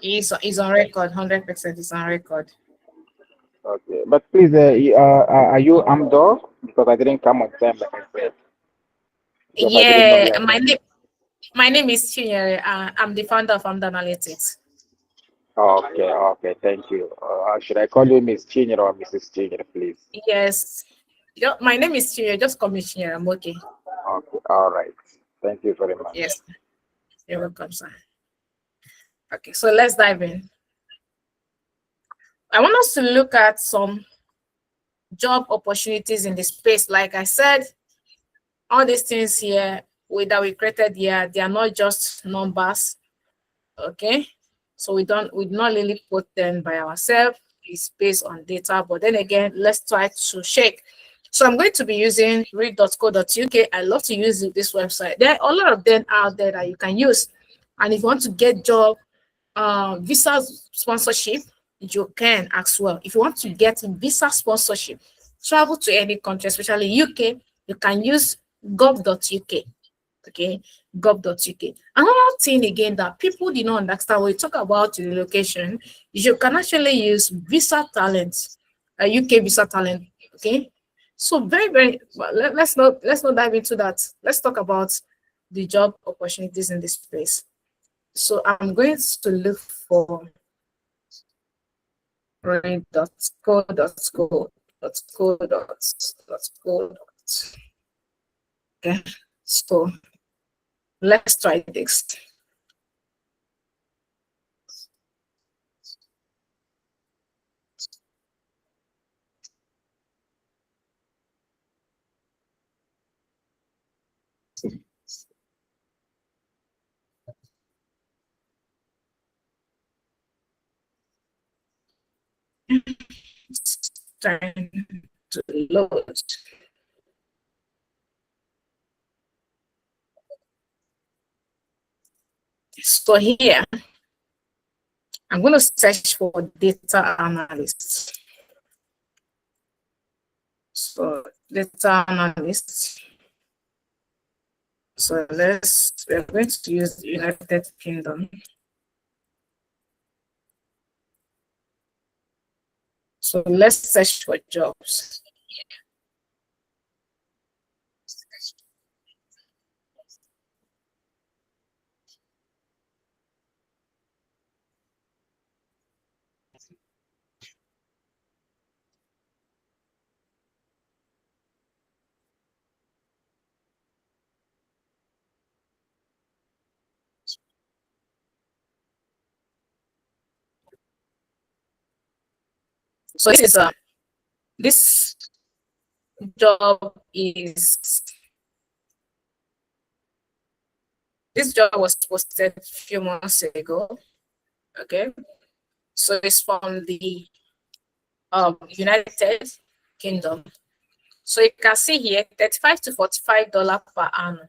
Speaker 1: It's on record. 100% is on record.
Speaker 2: Okay, but please, are you Amdor? Because I didn't come on time, like I said, because I didn't know
Speaker 1: Yeah.
Speaker 2: your name.
Speaker 1: My name is Chinyere. I'm the founder of Amdoranalytics.
Speaker 2: Okay. Thank you. Should I call you Miss Chinyer or Mrs. Chinyer, please?
Speaker 1: Yes. My name is Chinyere. Just call me Chinyere. I'm okay.
Speaker 2: Okay, all right. Thank you very much.
Speaker 1: Yes. You're welcome, sir. Okay. So let's dive in. I want us to look at some job opportunities in the space. Like I said, all these things here that we created here, they are not just numbers. Okay. So we not really put them by ourselves. It's based on data. But then again, let's try to shake. So I'm going to be using read.co.uk. I love to use this website. There are a lot of them out there that you can use. And if you want to get job visa sponsorship, you can as well. If you want to get visa sponsorship, travel to any country, especially UK, you can use gov.uk. Okay, gov.uk. Another thing again that people did not understand when we talk about relocation is you can actually use visa talent, UK visa talent. Okay, so very very well, let's not dive into that. Let's talk about the job opportunities in this space. So I'm going to look for rain.co.co.co.co. Okay, so let's try this. Trying to load. So here, I'm going to search for data analysts. So data analysts. So we're going to use the United Kingdom. So let's search for jobs. So this job is this job was posted a few months ago. Okay, so it's from the United Kingdom. So you can see here $35 to $45 per annum.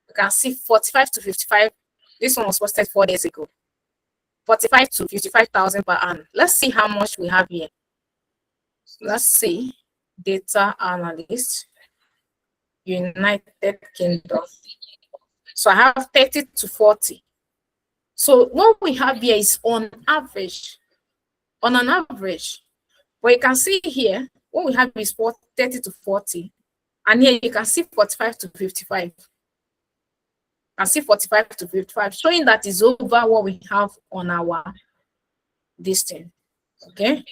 Speaker 1: You can see 45 to 55. This one was posted 4 days ago. 45 to 55,000 per annum. Let's see how much we have here. Let's see. Data analyst, United Kingdom. So I have 30 to 40. So what we have here is on average. On an average. But you can see here, what we have is 30 to 40. And here you can see 45 to 55. I see 45 to 55, showing that is over what we have on our listing. Okay.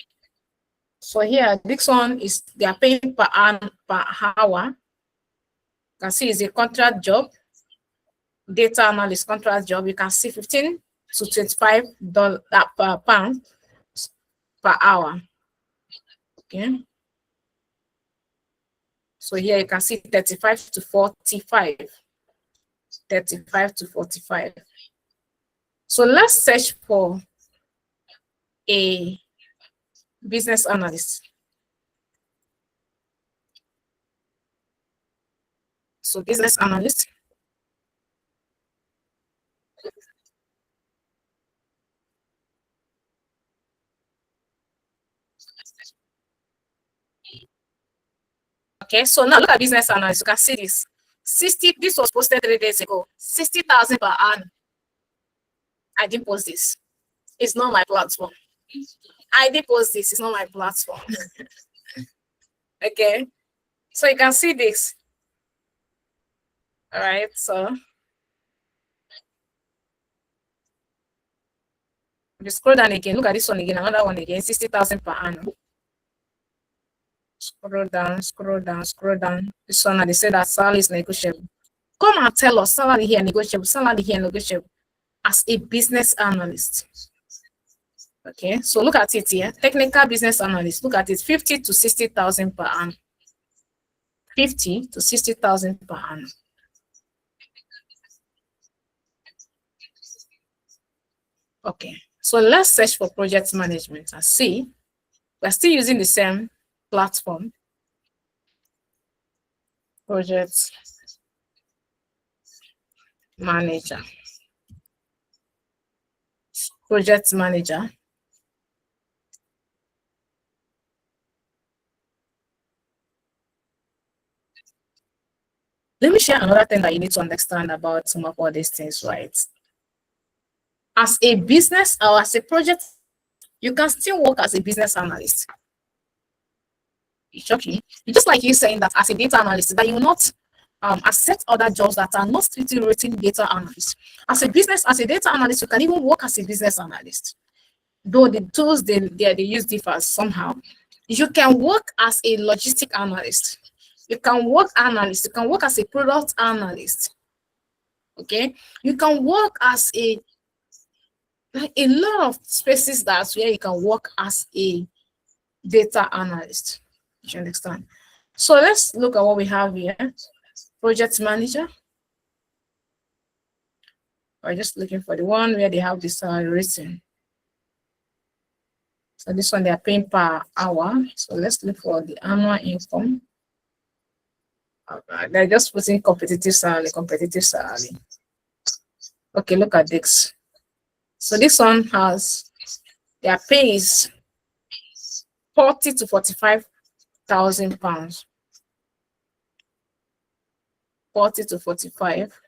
Speaker 1: So here, this one is they are paying per hour. You can see it's a contract job, data analyst contract job. You can see 15 to $25 per pound per hour. Okay. So here you can see 35 to 45. 35 to 45. So let's search for a business analyst. So business analyst. Okay, so now look at business analyst. You can see this. 60, this was posted 3 days ago. 60,000 per annum. I didn't post this. It's not my platform. I did post this. It's not my platform. Okay. So you can see this. All right. So if you scroll down again, look at this one again, another one again, 60,000 per annum. Scroll down, scroll down, scroll down. This one, they say that salary is negotiable. Come and tell us salary here negotiable, salary here negotiable as a business analyst. Okay, so look at it here. Technical business analyst. Look at it, 50 to 60,000 per annum. 50 to 60,000 per annum. Okay, so let's search for project management and see. We're still using the same platform. Project manager. Project manager. Let me share another thing that you need to understand about some of all these things, right? As a business or as a project, you can still work as a business analyst. It's okay. It's just like you saying that as a data analyst, that you will not accept other jobs that are not strictly written data analyst. As a business, as a data analyst, you can even work as a business analyst. Though the tools they use differ somehow. You can work as a logistic analyst. You can work analyst. You can work as a product analyst. Okay. You can work as a lot of spaces that's where you can work as a data analyst. You understand? So let's look at what we have here. Project manager. We're just looking for the one where they have this written. So this one they are paying per hour. So let's look for the annual income. They're just putting competitive salary, competitive salary. Okay, look at this. So this one has their pay is 40 to 45,000 pounds. 40 to 45.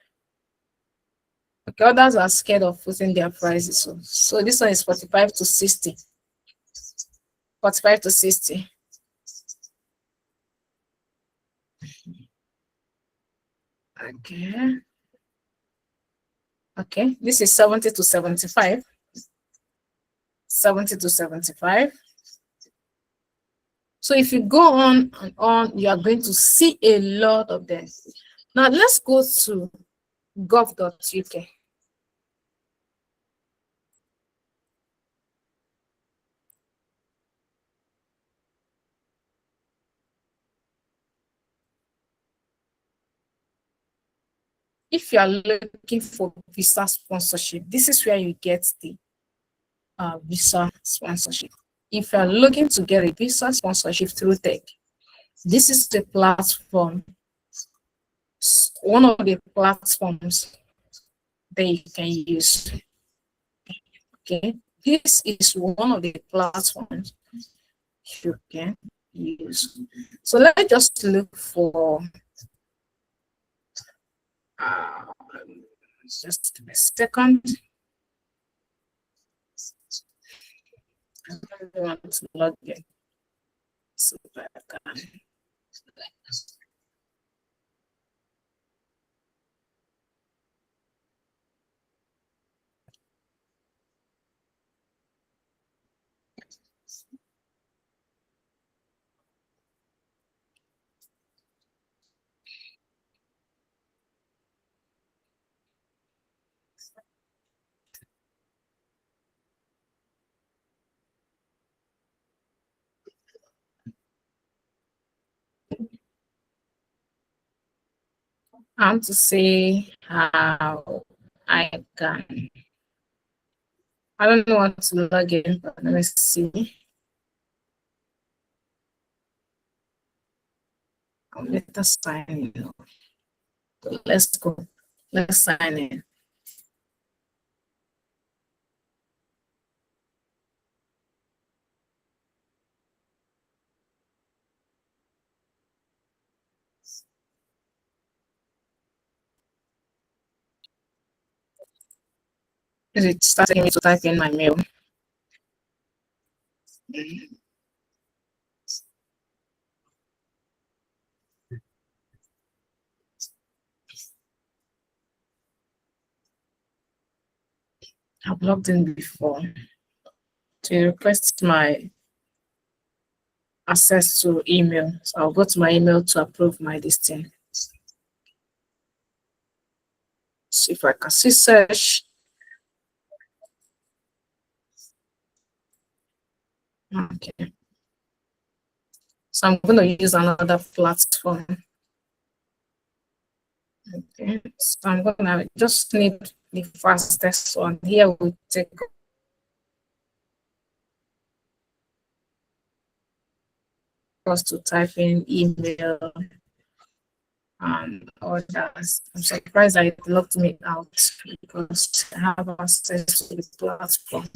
Speaker 1: Okay, others are scared of putting their prices. So this one is 45 to 60. 45 to 60. Okay. Okay, this is 70 to 75. 70 to 75. So if you go on and on, you are going to see a lot of them. Now let's go to gov.uk. if you are looking for visa sponsorship, this is where you get the visa sponsorship. If you are looking to get a visa sponsorship through tech, this is the platform, one of the platforms that you can use. Okay, this is one of the platforms you can use. So let's just look for just a second. I want to log in. So I can. I want to see how I can. I don't know what to log in, but let me see. Let us sign in. Let's go. Let's sign in. It started me to type in my mail. I've logged in before to request my access to email. So I'll go to my email to approve my listing. See if I can see search. Okay. So I'm going to use another platform. Okay. So I'm going to just need the fastest one. Here we take us to type in email and others. I'm surprised that it locked me out because I have access to the platform.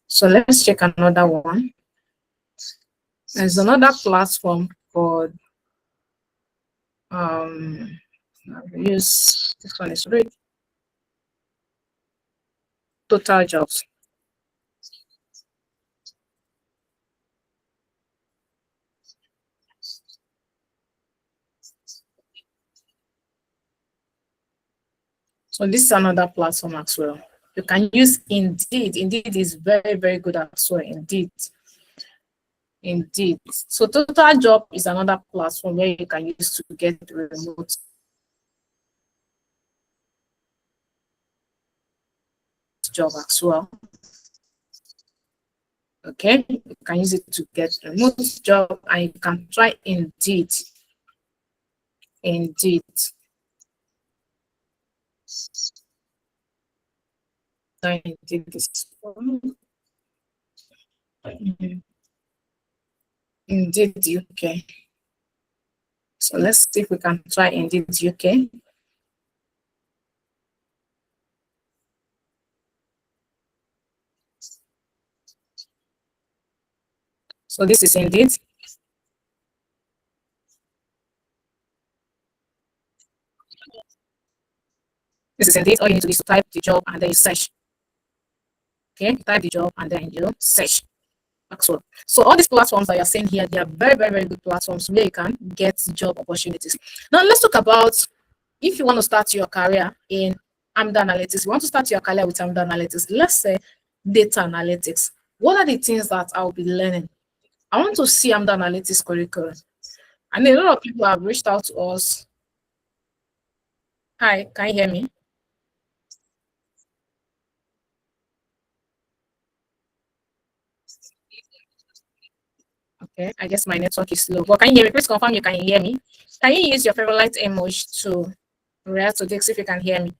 Speaker 1: So let's check another one. There's another platform called use this one is great. Total Jobs. So this is another platform as well. You can use Indeed. Indeed is very, very good as well. Indeed. Indeed. So Total Job is another platform where you can use to get remote job as well. Okay, you can use it to get remote job, and you can try Indeed. Indeed. Indeed is Indeed UK. So let's see if we can try Indeed UK. So this is Indeed. This is Indeed. All you need to do is to type the job and then you search. Okay, type the job and then you search. So all these platforms that you're seeing here, they are very, very, very good platforms where you can get job opportunities. Now let's talk about if you want to start your career in Amdoranalytics. You want to start your career with Amdoranalytics. Let's say data analytics. What are the things that I'll be learning? I want to see Amdoranalytics curriculum. And a lot of people have reached out to us. Hi, can you hear me? Okay, I guess my network is slow. But can you hear me? Please confirm you can hear me. Can you use your favorite emoji to Realtodix, if you can hear me.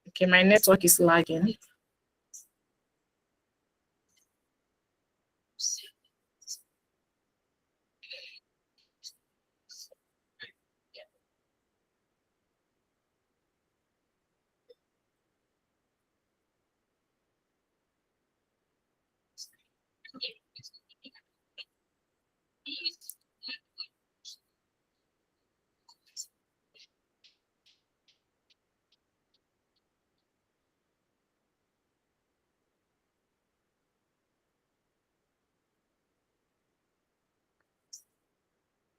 Speaker 1: Okay, my network is lagging.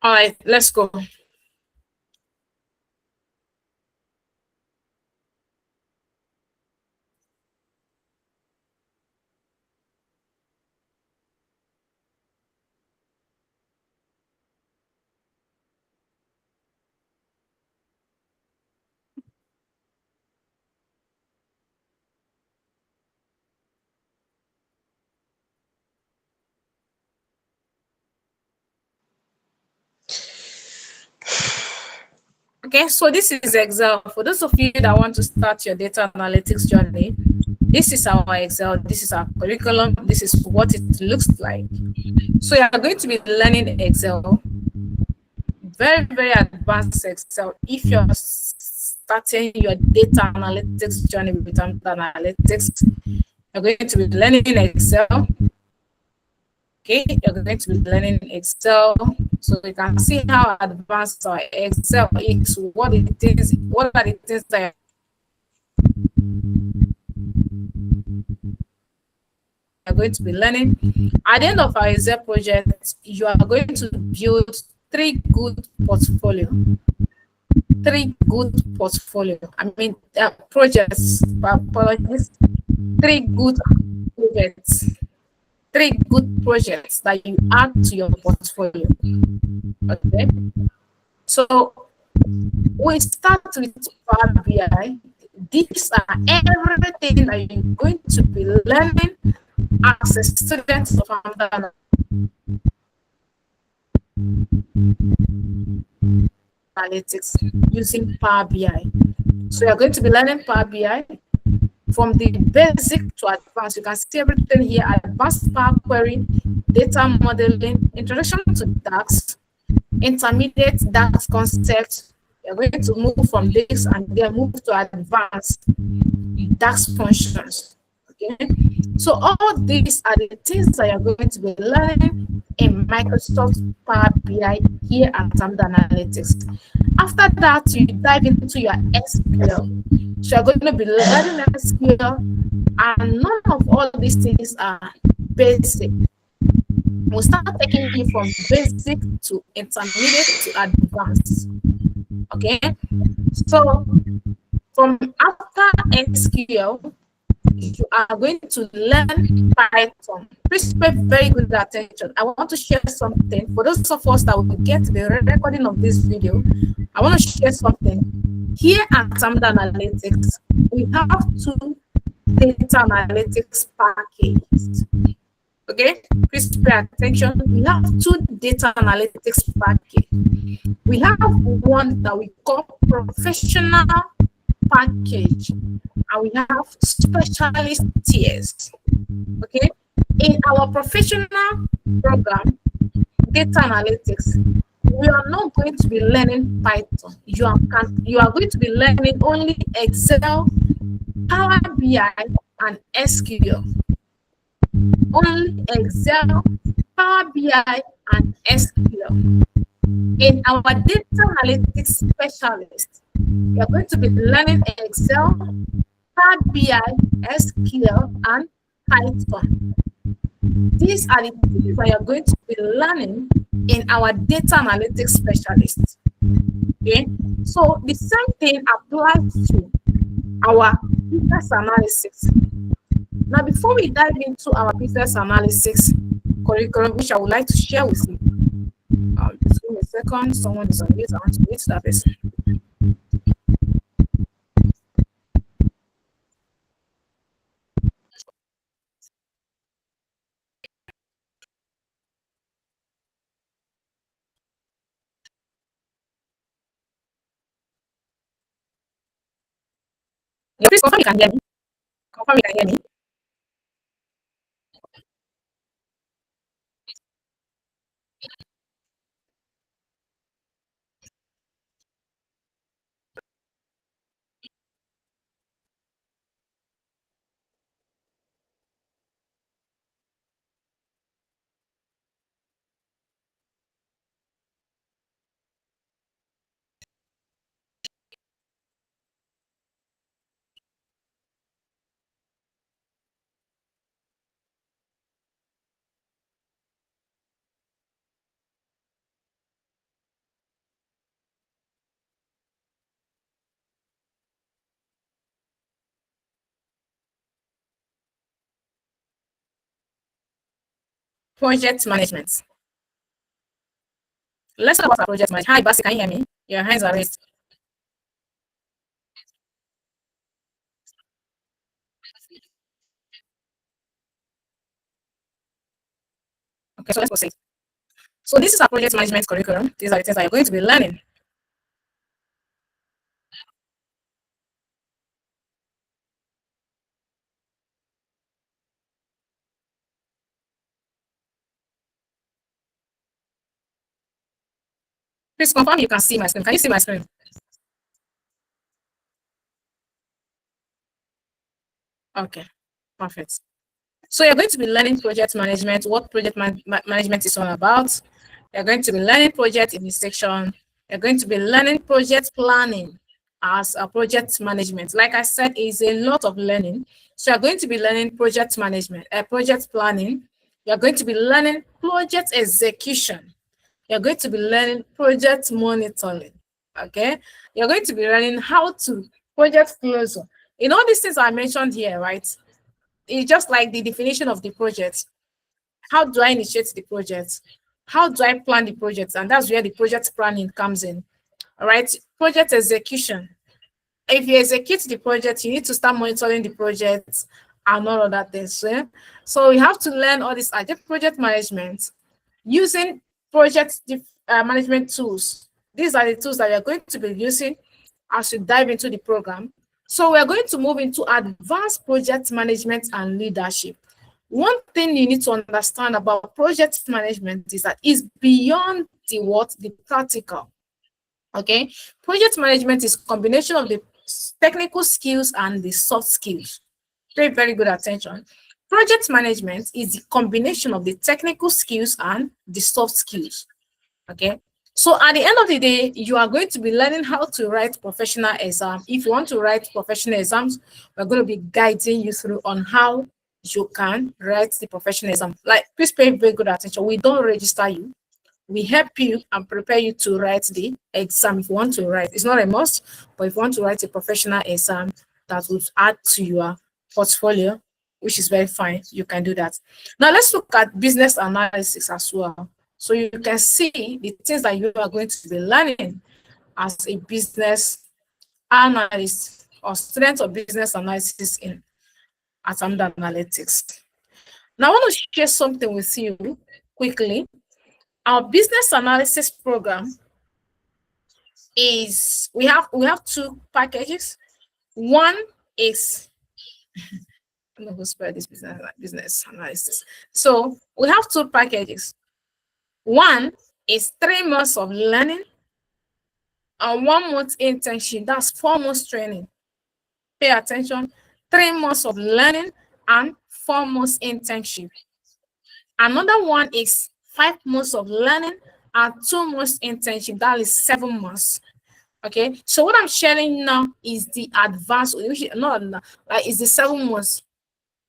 Speaker 1: All right, let's go. Okay, so this is Excel. For those of you that want to start your data analytics journey, this is our Excel, this is our curriculum, this is what it looks like. So you are going to be learning Excel, very, very advanced Excel. If you're starting your data analytics journey with Amdoranalytics, you're going to be learning Excel. Okay, you're going to be learning Excel. So you can see how advanced our Excel is, what it is, what are the things that you're going to be learning. At the end of our Excel project, you are going to build three good portfolio. Projects, apologies, three good projects, three good projects that you add to your portfolio. Okay, so we start with Power BI. These are everything that you're going to be learning as a student of Amdoranalytics using Power BI. So you're going to be learning Power BI from the basic to advanced. You can see everything here: advanced Power Query, data modeling, introduction to DAX, intermediate DAX concepts. You're going to move from this and then move to advanced DAX functions. Okay, so all these are the things that you're going to be learning in Microsoft Power BI here at Amdoranalytics. After that, you dive into your SQL. So you're going to be learning SQL, and none of all these things are basic. We'll start taking you from basic to intermediate to advanced. Okay, so from after SQL, you are going to learn Python. Please pay very good attention. I want to share something. For those of us that will get the recording of this video, I want to share something. Here at Amdoranalytics, we have two data analytics packages. Okay, please pay attention. We have two data analytics packages. We have one that we call professional package, and we have specialist tiers. Okay, in our professional program, data analytics, we are not going to be learning Python. You are going to be learning only Excel, Power BI, and SQL. Only Excel, Power BI, and SQL. In our data analytics specialist, we are going to be learning Excel, Power BI, SQL, and Python. These are the things that you're going to be learning in our data analytics specialist. Okay, so the same thing applies to our business analysis. Now, before we dive into our business analysis curriculum, which I would like to share with you, just give me a second. Someone is on mute. I want to mute that person. Yeah, please confirm you can hear me. Confirm you can hear me. Project management. Let's talk about our project management. Hi, Basi, can you hear me? Your hands are raised. Okay, so let's proceed. So this is our project management curriculum. These are the things that you're going to be learning. Please confirm you can see my screen. Can you see my screen? Okay, perfect. So you're going to be learning project management, what management is all about. You're going to be learning project administration. You're going to be learning project planning as a project management. Like I said, is a lot of learning. So you're going to be learning project management, project planning. You're going to be learning project execution. You're going to be learning project monitoring. Okay. You're going to be learning how to project closure. In all these things I mentioned here, right? It's just like the definition of the project. How do I initiate the project? How do I plan the project? And that's where the project planning comes in. All right. Project execution. If you execute the project, you need to start monitoring the project and all of that things. Yeah? So you have to learn all this project management using project management tools. These are the tools that we are going to be using as we dive into the program. So we're going to move into advanced project management and leadership. One thing you need to understand about project management is that it's beyond the practical. Okay, project management is combination of the technical skills and the soft skills. Pay very good attention. Project management is the combination of the technical skills and the soft skills. Okay. So at the end of the day, you are going to be learning how to write professional exam. If you want to write professional exams, we're going to be guiding you through on how you can write the professional exam. Like, please pay very good attention. We don't register you. We help you and prepare you to write the exam if you want to write. It's not a must, but if you want to write a professional exam that would add to your portfolio, which is very fine, you can do that. Now let's look at business analysis as well. So you can see the things that you are going to be learning as a business analyst or student of business analysis in at Amdoranalytics. Now I want to share something with you quickly. Our business analysis program is we have two packages. One is I'm not going to spell this business analysis. So we have two packages. One is 3 months of learning and 1 month internship. That's 4 months training. Pay attention. 3 months of learning and 4 months internship. Another one is 5 months of learning and 2 months internship. That is 7 months. Okay. So what I'm sharing now is the advanced, which not like is the 7 months.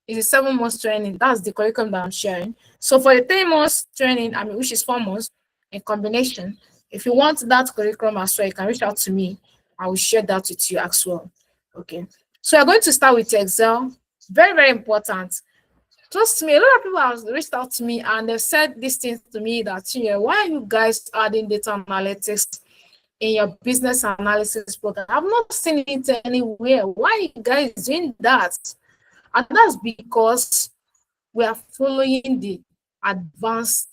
Speaker 1: It's a 7 months training. That's the curriculum that I'm sharing. So for the 3 months training, which is 4 months in combination, if you want that curriculum as well, you can reach out to me. I will share that with you as well. Okay. So we're going to start with Excel. Very, very important. Trust me, a lot of people have reached out to me and they've said these things to me that, yeah, why are you guys adding data analytics in your business analysis program? I've not seen it anywhere. Why are you guys doing that? And that's because we are following the advanced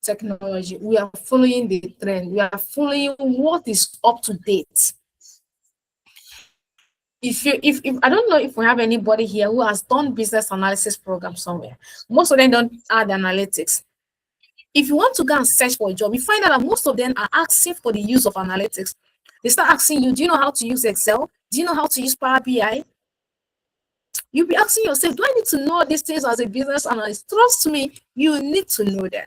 Speaker 1: technology. We are following the trend. We are following what is up to date. if I don't know if we have anybody here who has done business analysis program somewhere. Most of them don't add analytics. If you want to go and search for a job, you find out that most of them are asking for the use of analytics. They start asking you, do you know how to use Excel? Do you know how to use Power BI? You'll be asking yourself, do I need to know these things as a business analyst? Trust me, you need to know them.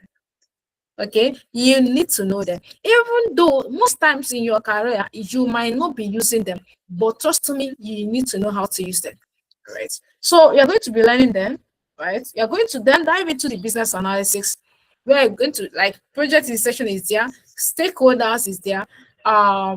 Speaker 1: Okay, you need to know them. Even though most times in your career you might not be using them, but trust me, you need to know how to use them. Right. So you're going to be learning them, right? You're going to then dive into the business analysis. We're going to like project insertion is there, stakeholders is there,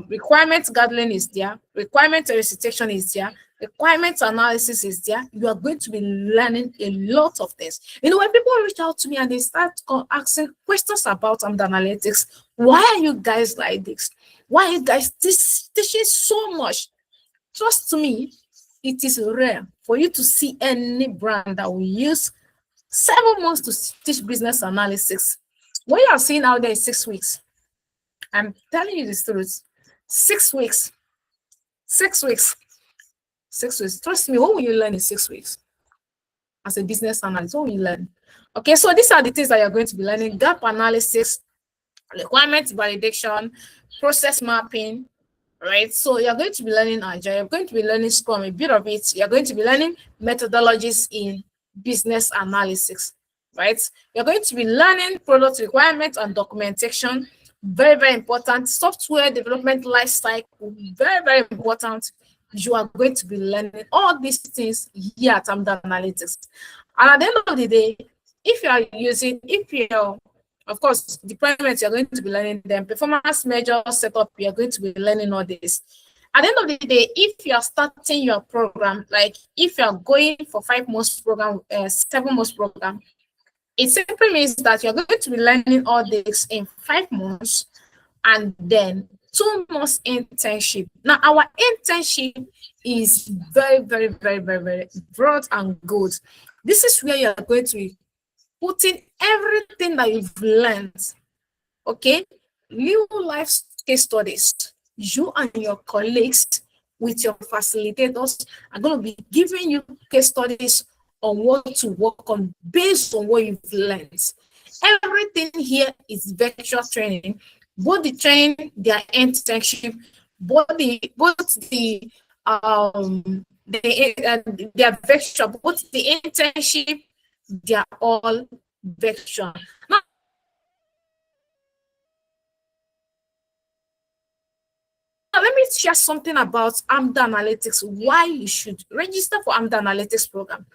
Speaker 1: requirement gathering is there, requirement recitation is there, requirement analysis is there. You are going to be learning a lot of things. You know, when people reach out to me and they start asking questions about analytics, why are you guys like this? Why are you guys teaching so much? Trust me, it is rare for you to see any brand that will use 7 months to teach business analysis. What you are seeing out there is 6 weeks. I'm telling you the truth. 6 weeks. 6 weeks. 6 weeks. Trust me, what will you learn in 6 weeks? As a business analyst, what will you learn? Okay, so these are the things that you're going to be learning: gap analysis, requirement validation, process mapping, right? So you're going to be learning Agile, you're going to be learning Scrum, a bit of it. You're going to be learning methodologies in business analysis, right? You're going to be learning product requirements and documentation. Very, very important. Software development life cycle, very, very important. You are going to be learning all these things here at Amdoranalytics. And at the end of the day, if you're of course, deployments, you're going to be learning them. Performance measure setup, you're going to be learning all this. At the end of the day, if you're starting your program, like if you're going for 5 months program, 7 months program, it simply means that you're going to be learning all this in 5 months and then 2 months internship. Now, our internship is very, very, very, very, very broad and good. This is where you're going to be putting everything that you've learned, okay? Real life case studies. You and your colleagues with your facilitators are going to be giving you case studies on what to work on based on what you've learned. Everything here is virtual training, both the training, their internship, their virtual, both the internship, they are all virtual. Now, let me share something about Amdoranalytics, why you should register for Amdoranalytics program.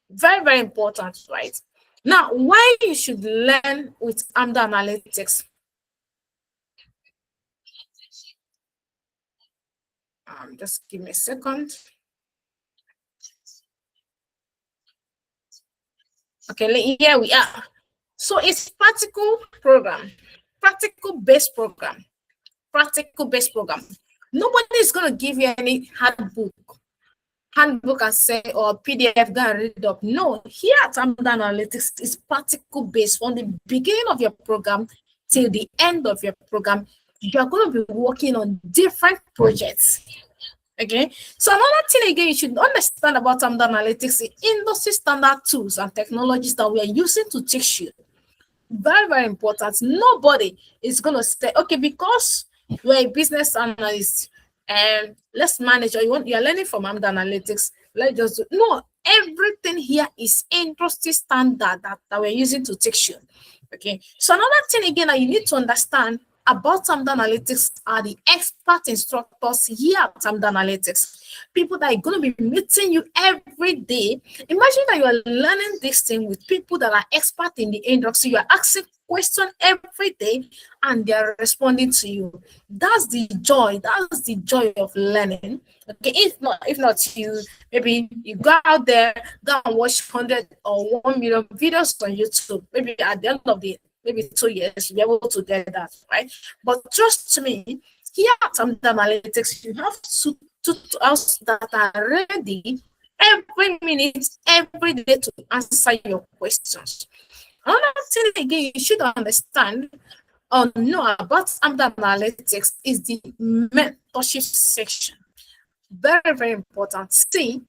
Speaker 1: Very, very important, right? Now, why you should learn with Amdoranalytics. Just give me a second. Okay, here we are. So it's practical program, practical based program, practical based program. Nobody is going to give you any handbook and say, or PDF, go and read up. No, here at Amdoranalytics is practical based. From the beginning of your program till the end of your program, you're going to be working on different projects. Okay, so another thing again you should understand about Amdoranalytics is industry standard tools and technologies that we are using to teach you. Very, very important. Nobody is going to say, okay, because you're a business analyst and let's manage, or you're learning from Amdoranalytics, let's just do. No, everything here is industry standard that we're using to teach you. Okay, so another thing again that you need to understand about Amdoranalytics are the expert instructors here at Amdoranalytics. People that are going to be meeting you every day. Imagine that you are learning this thing with people that are expert in the industry. You are asking questions every day and they are responding to you. That's the joy. That's the joy of learning. Okay, if not you, maybe you go out there, go and watch 100 or 1 million videos on YouTube. Maybe at the end of the maybe 2 years, you'll be able to get that, right? But trust me, here at Amdoranalytics, you have tutors that are ready every minute, every day to answer your questions. Another thing again you should understand or know about Amdoranalytics is the mentorship section. Very, very important. See,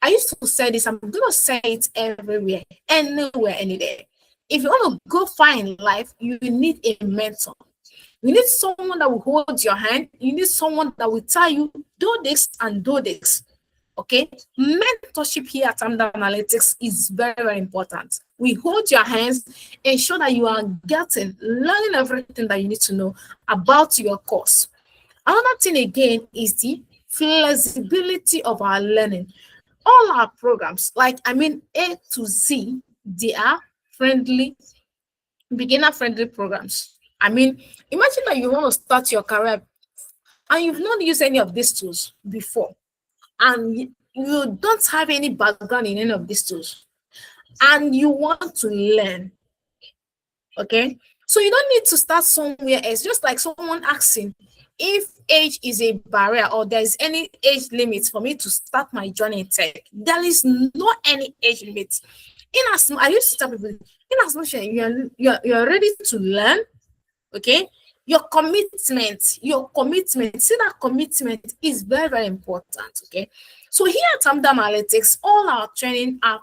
Speaker 1: I used to say this, I'm going to say it everywhere, anywhere, any day. If you want to go far in life, you need a mentor. You need someone that will hold your hand. You need someone that will tell you, do this and do this. Okay, mentorship here at Amdoranalytics is very, very important. We hold your hands, ensure that you are learning everything that you need to know about your course. Another thing again is the flexibility of our learning. All our programs, like I mean A to Z, they are friendly, beginner friendly programs. I mean, imagine that you want to start your career and you've not used any of these tools before, and you don't have any background in any of these tools, and you want to learn. Okay, so you don't need to start somewhere else. Just like someone asking if age is a barrier or there is any age limit for me to start my journey in tech. There is no any age limit. In as I used to tell people, in as much as you're ready to learn, okay, your commitment, see, that commitment is very, very important. Okay, so here at Amdoranalytics, all our training are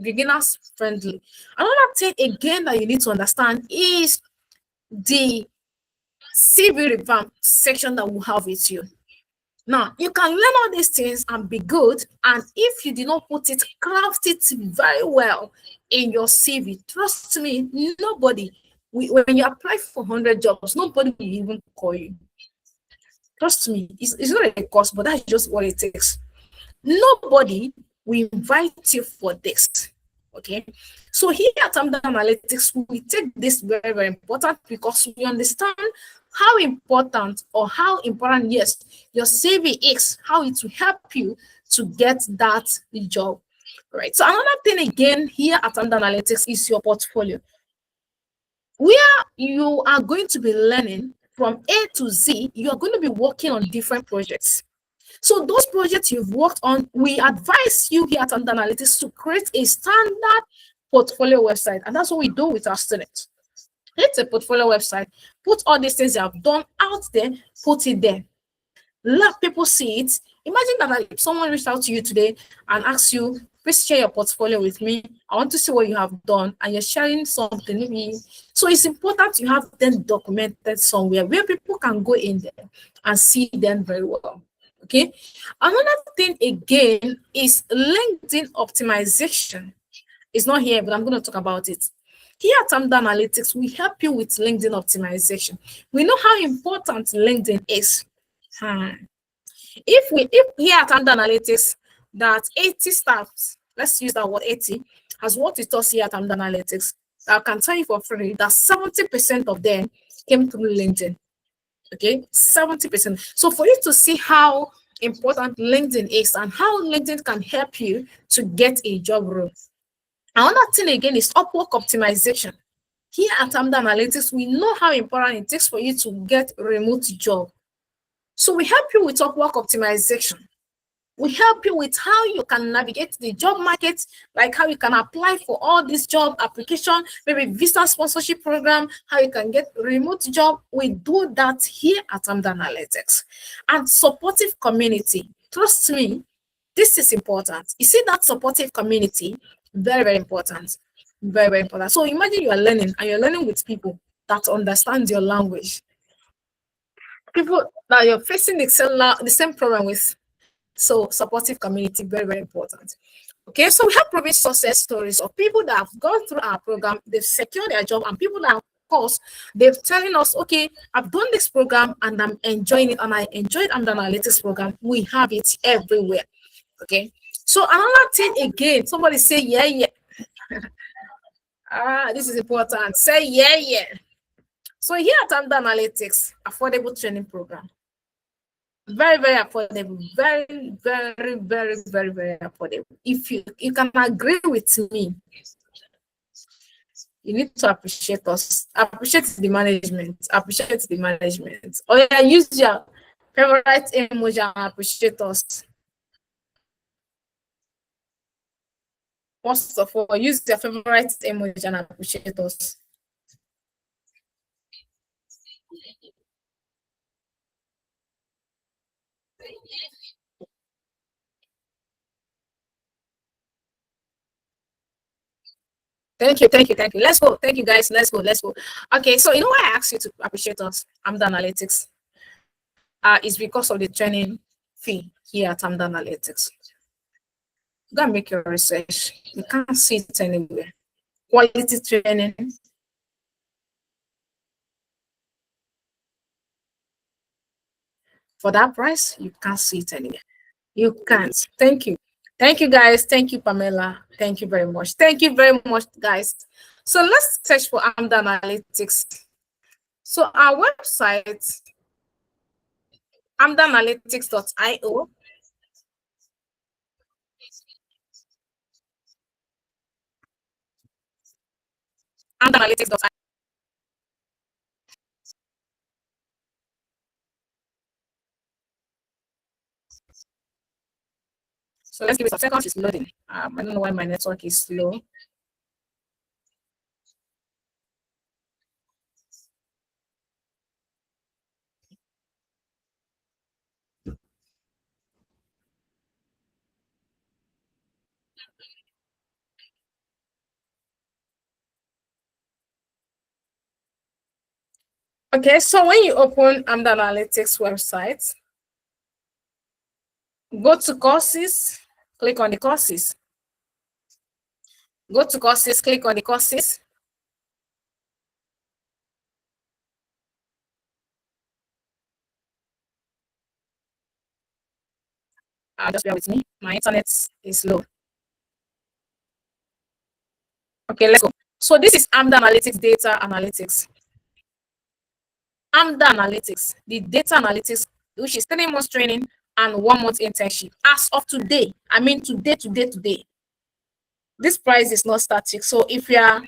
Speaker 1: beginners friendly. Another thing again that you need to understand is the CV revamp section that we have with you. Now, you can learn all these things and be good, and if you did not put it, craft it very well in your CV. Trust me, nobody, when you apply for 100 jobs, nobody will even call you. Trust me, it's not a cost, but that's just what it takes. Nobody will invite you for this. Okay, so here at Amdoranalytics, we take this very, very important because we understand how important, yes, your CV is, how it will help you to get that job. Right. So another thing again here at Amdoranalytics is your portfolio, where you are going to be learning from A to Z. You are going to be working on different projects. So those projects you've worked on, we advise you here at Amdoranalytics to create a standard portfolio website. And that's what we do with our students. Create a portfolio website, put all these things you have done out there, put it there. Let people see it. Imagine that if someone reached out to you today and asked you, please share your portfolio with me. I want to see what you have done, and you're sharing something. Maybe. So it's important you have them documented somewhere where people can go in there and see them very well. Okay. Another thing again is LinkedIn optimization. It's not here, but I'm going to talk about it. Here at Amdoranalytics, we help you with LinkedIn optimization. We know how important LinkedIn is. If here at Amdoranalytics that 80 staffs, let's use that word 80, has worked with us here at Amdoranalytics, I can tell you for free that 70% of them came through LinkedIn. Okay, 70%. So for you to see how important LinkedIn is and how LinkedIn can help you to get a job role. Another thing again is Upwork optimization. Here at Amdoranalytics, we know how important it takes for you to get a remote job. So we help you with Upwork optimization. We help you with how you can navigate the job market, like how you can apply for all this job application, maybe visa sponsorship program, how you can get remote job. We do that here at Amdoranalytics. And supportive community. Trust me, this is important. You see that supportive community, very, very important. Very, very important. So imagine you are learning and you're learning with people that understand your language. People that you're facing the same problem with. So supportive community, very, very important. Okay, so we have proven success stories of people that have gone through our program, they've secured their job, and people that, of course, they've telling us, okay, I've done this program and I'm enjoying it, and I enjoyed Amdoranalytics program. We have it everywhere. Okay, so another thing again, somebody say, yeah, yeah. This is important. Say, yeah, yeah. So here at Amdoranalytics, affordable training program. Very, very affordable. Very, very, very, very, very affordable. If you can agree with me, you need to appreciate us. Appreciate the management. Appreciate the management. Or yeah, use your favorite emoji and appreciate us. First of all, use your favorite emoji and appreciate us. Thank you, thank you, thank you. Let's go. Thank you, guys. Let's go. Let's go. Okay, so you know why I asked you to appreciate us, Amdoranalytics? Is because of the training fee here at Amdoranalytics. You gotta make your research. You can't see it anywhere. Quality training. For that price, you can't see it anywhere. You can't. Thank you. Thank you, guys. Thank you, Pamela. Thank you very much. Thank you very much, guys. So let's search for Amdoranalytics. So our website, amdoranalytics.io. Amdoranalytics.io. So let's give it some seconds. It's loading. I don't know why my network is slow. Okay, so when you open Amdoranalytics website, go to courses, click on the courses. Go to courses, click on the courses. Just bear with me. My internet is slow. Okay, let's go. So this is Amdoranalytics data analytics. Amdoranalytics, the data analytics, which is 3 months training and 1 month internship. As of today, I mean today. This price is not static. So if you are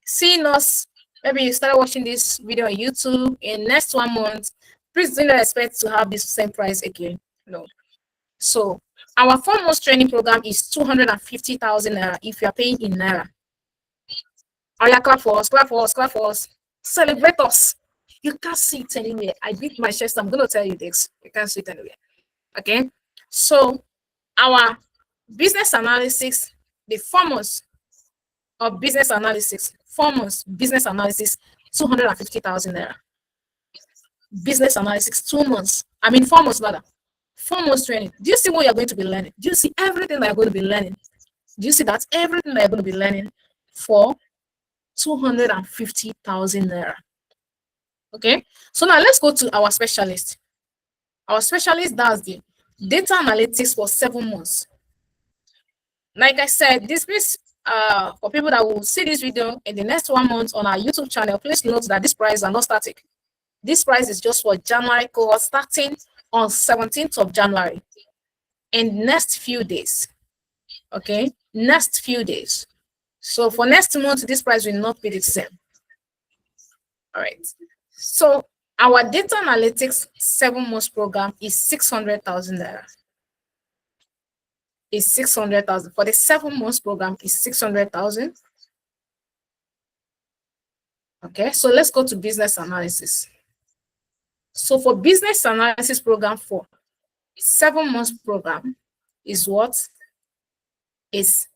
Speaker 1: seeing us, maybe you started watching this video on YouTube in next 1 month, please do not expect to have this same price again. No. So our 4 months training program is 250,000 naira if you are paying in naira. Oh yeah, clap for us, clap for us, clap for us. Celebrate us. You can't see it anywhere. I beat my chest. I'm going to tell you this. You can't see it anywhere. Okay. So our business analysis, the 4 months of business analysis, 4 months business analysis, 250,000 naira. Business analysis, 2 months. I mean, 4 months rather. 4 months training. Do you see what you're going to be learning? Do you see everything that you're going to be learning? Do you see that everything that you're going to be learning for 250,000 naira? Okay, so now let's go to our specialist. Our specialist does the data analytics for 7 months. Like I said, this is for people that will see this video in the next 1 month on our YouTube channel. Please note that this price are not static. This price is just for January cohort starting on 17th of January. In next few days. Okay, next few days. So for next month, this price will not be the same. All right. So our data analytics 7 months program is 600,000 naira. Is 600,000 for the 7 months program is 600,000. Okay, so let's go to business analysis. So for business analysis program for 7 months program is what? Is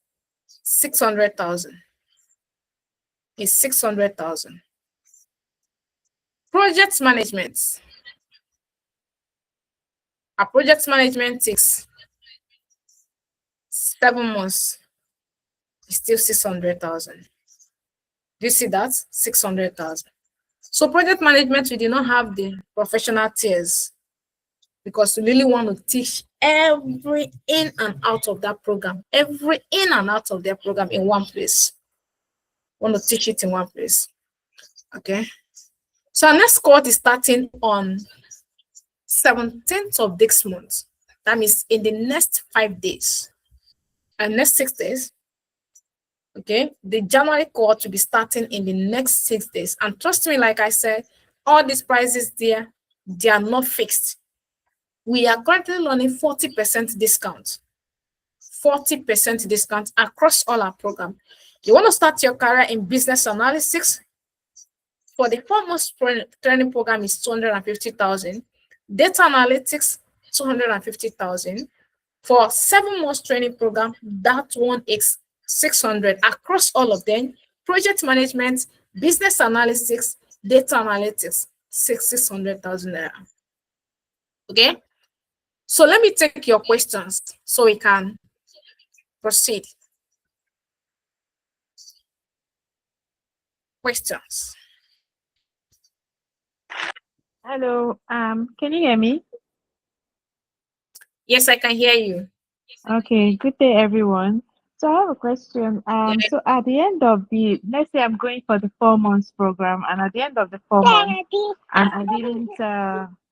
Speaker 1: 600,000. Is 600,000. Project management. A project management takes 7 months. It's still 600,000. Do you see that? 600,000. So project management, we do not have the professional tiers because we really want to teach every in and out of that program, every in and out of their program in one place. Want to teach it in one place. Okay. So our next cohort is starting on 17th of this month. That means in the next 5 days and next 6 days. Okay, the January cohort will be starting in the next 6 days. And trust me, like I said, all these prices there, they are not fixed. We are currently running 40% discount. 40% discount across all our program. You want to start your career in business analytics? For the 4 months training program is 250,000. Data analytics, 250,000. For 7 months training program, that one is 600 across all of them. Project management, business analytics, data analytics, 600,000 naira. Okay, so let me take your questions so we can proceed. Questions.
Speaker 3: Hello, can you hear me?
Speaker 1: Yes, I can hear you.
Speaker 3: Okay, good day, everyone. So I have a question.
Speaker 1: Yeah.
Speaker 3: So at the end of let's say I'm going for the 4 months program, and at the end of the 4 months, and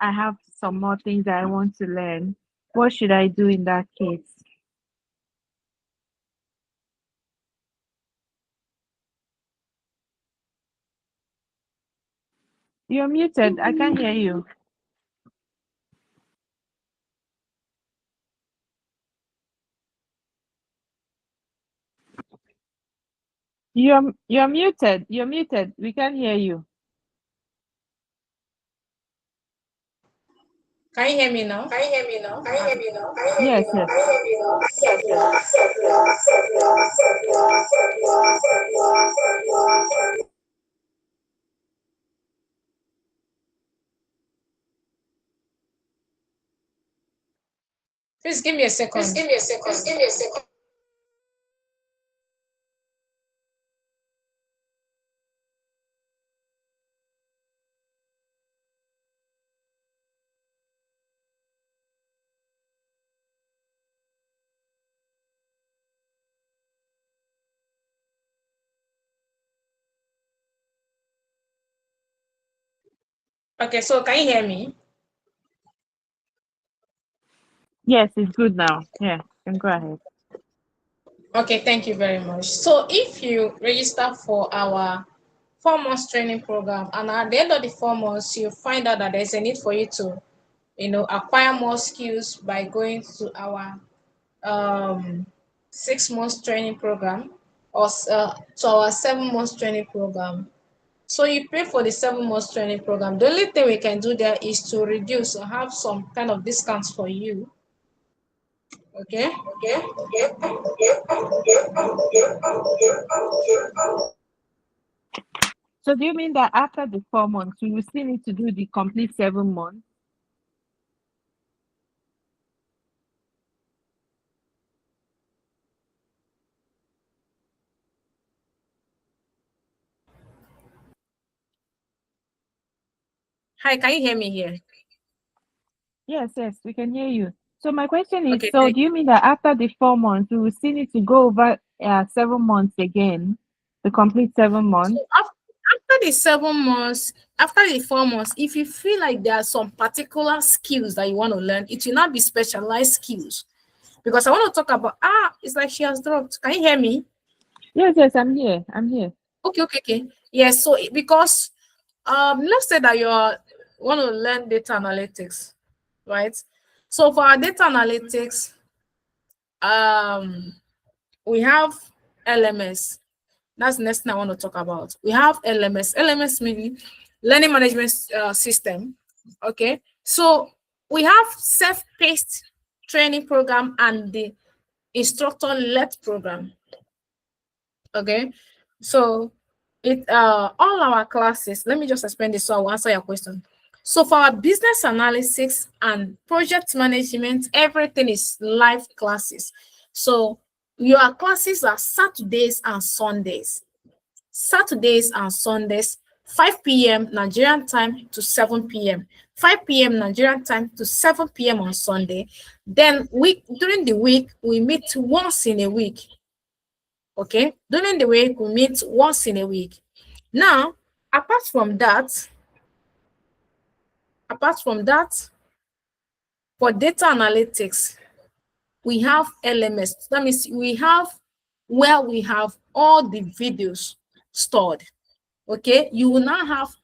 Speaker 3: I have some more things that I want to learn. What should I do in that case? You're muted. I can't hear you. You're muted. You're muted. We can't hear you.
Speaker 1: Can you hear me now? Can you hear me now? Can you hear me now? Can you hear me
Speaker 3: Yes,
Speaker 1: now?
Speaker 3: yes.
Speaker 1: Can you hear me now? Please give me a second. Please give me a second. Please give me a second. Okay, so can you hear me?
Speaker 3: Yes, it's good now. Yeah, you can go ahead.
Speaker 1: Okay, thank you very much. So if you register for our 4 months training program, and at the end of the 4 months, you find out that there's a need for you to, acquire more skills by going to our 6 months training program or to our 7 months training program. So you pay for the 7 months training program. The only thing we can do there is to reduce or have some kind of discounts for you. Okay. Okay. Okay.
Speaker 3: So do you mean that after the 4 months, we will still need to do the complete 7 months?
Speaker 1: Hi, can you hear me here?
Speaker 3: Yes, yes, we can hear you. So my question is,
Speaker 1: Okay,
Speaker 3: so
Speaker 1: thank
Speaker 3: do you mean that after the 4 months, we will still need to go over 7 months again, the complete 7 months?
Speaker 1: So after the 7 months, after the 4 months, if you feel like there are some particular skills that you want to learn, it will not be specialized skills. Because I want to talk about it's like she has dropped. Can you hear me?
Speaker 3: Yes, yes, I'm here. I'm here.
Speaker 1: Okay, okay, okay. Yes, so because let's say that you want to learn data analytics, right? So for our data analytics, um we have LMS. That's the next thing I want to talk about. We have LMS. LMS meaning learning management system. Okay. So we have self-paced training program and the instructor-led program. Okay. So all our classes, let me just explain this so I'll answer your question. So for our business analysis and project management, everything is live classes. So your classes are Saturdays and Sundays. Saturdays and Sundays, 5 p.m. Nigerian time to 7 p.m. 5 p.m. Nigerian time to 7 p.m. on Sunday. Then during the week, we meet once in a week. Okay, during the week, we meet once in a week. Now, apart from that, for data analytics, we have LMS. That means we have where we have all the videos stored. Okay, you will now have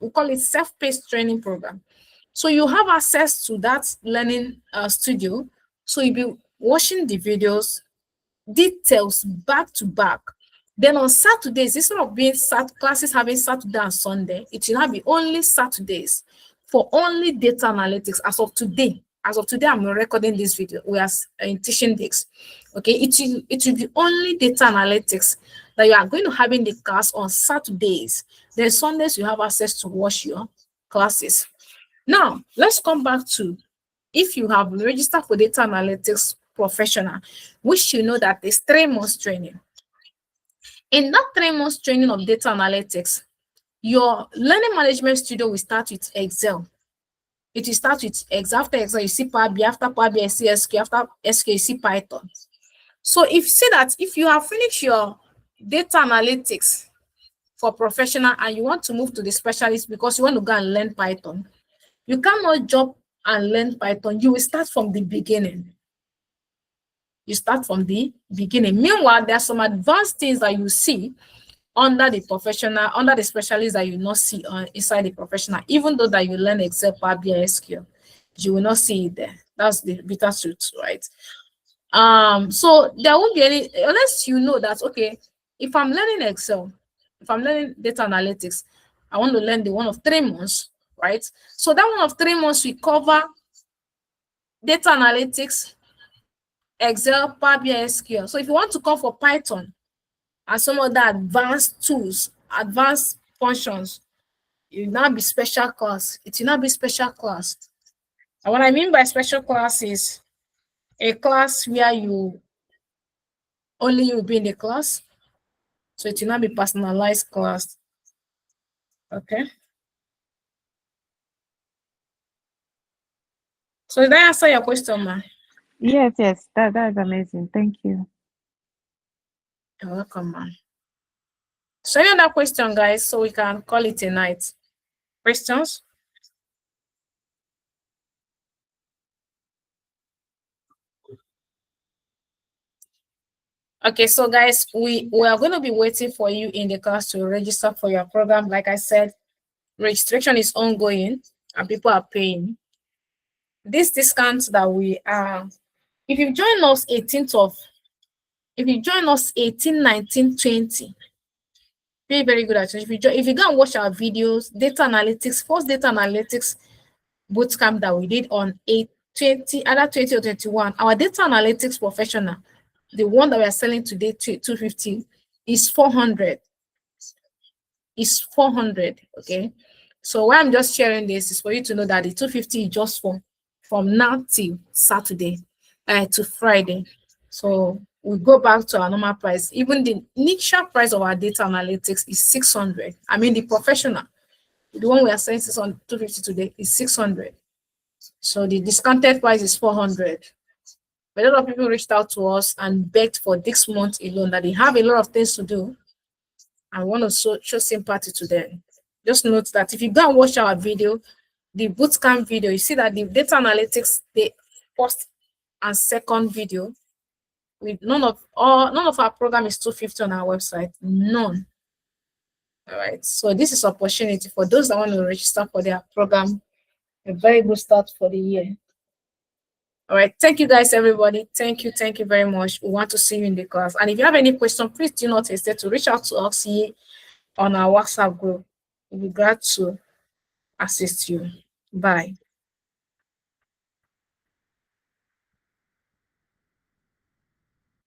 Speaker 1: we call it self-paced training program. So you have access to that learning studio. So you'll be watching the videos, details back to back. Then on Saturdays, instead of being classes having Saturday and Sunday, it will now be only Saturdays for only data analytics as of today. As of today, I'm recording this video. We are in teaching this. Okay, it will be only data analytics that you are going to have in the class on Saturdays. Then Sundays, you have access to watch your classes. Now, let's come back to if you have registered for data analytics professional, which you know that is 3 months training. In that 3 months training of data analytics, your learning management studio will start with Excel. It will start with Excel. After Excel, you see Power BI. After Power BI, you see SQL. After SQL, you see Python. So if you say that if you have finished your data analytics for professional and you want to move to the specialist because you want to go and learn Python, you cannot jump and learn Python. You will start from the beginning. You start from the beginning. Meanwhile, there are some advanced things that you see under the professional, under the specialist that you not see inside the professional. Even though that you learn Excel, Power BI, SQL, you will not see it there. That's the bitter truth, right? So there won't be any, unless you know that, okay, if I'm learning Excel, if I'm learning data analytics, I want to learn the one of 3 months, right? So that one of 3 months we cover data analytics, Excel, Power BI, SQL. So if you want to come for Python and some other advanced tools, advanced functions, it will not be special class. It will not be special class. And what I mean by special class is a class where you only you will be in the class. So it will not be personalized class. Okay. So did I answer your question, ma?
Speaker 3: Yes, yes, that's amazing. Thank you.
Speaker 1: You're welcome, ma. So any other question, guys, so we can call it a night. Questions? Okay, so guys, we are going to be waiting for you in the class to register for your program. Like I said, registration is ongoing and people are paying. This discount that we are, if you join us 18th of, if you join us 18, 19, 20, very, very good at it. If you go and watch our videos, data analytics, first data analytics bootcamp that we did on 20, either 20 or 21, our data analytics professional, the one that we are selling today, 250, is 400. Is 400, okay? So why I'm just sharing this is for you to know that the 250 is just from now till Saturday to Friday. So we go back to our normal price. Even the initial price of our data analytics is 600. I mean, the professional, the one we are selling on 250 today is 600. So the discounted price is 400. But a lot of people reached out to us and begged for this month alone that they have a lot of things to do. I want to show sympathy to them. Just note that if you go and watch our video, the bootcamp video, you see that the data analytics, the first and second video, with none of our program is 250 on our website. None. All right. So this is opportunity for those that want to register for their program. A very good start for the year. All right. Thank you guys, everybody. Thank you. Thank you very much. We want to see you in the class. And if you have any question, please do not hesitate to reach out to us here on our WhatsApp group. We'll be glad to assist you. Bye.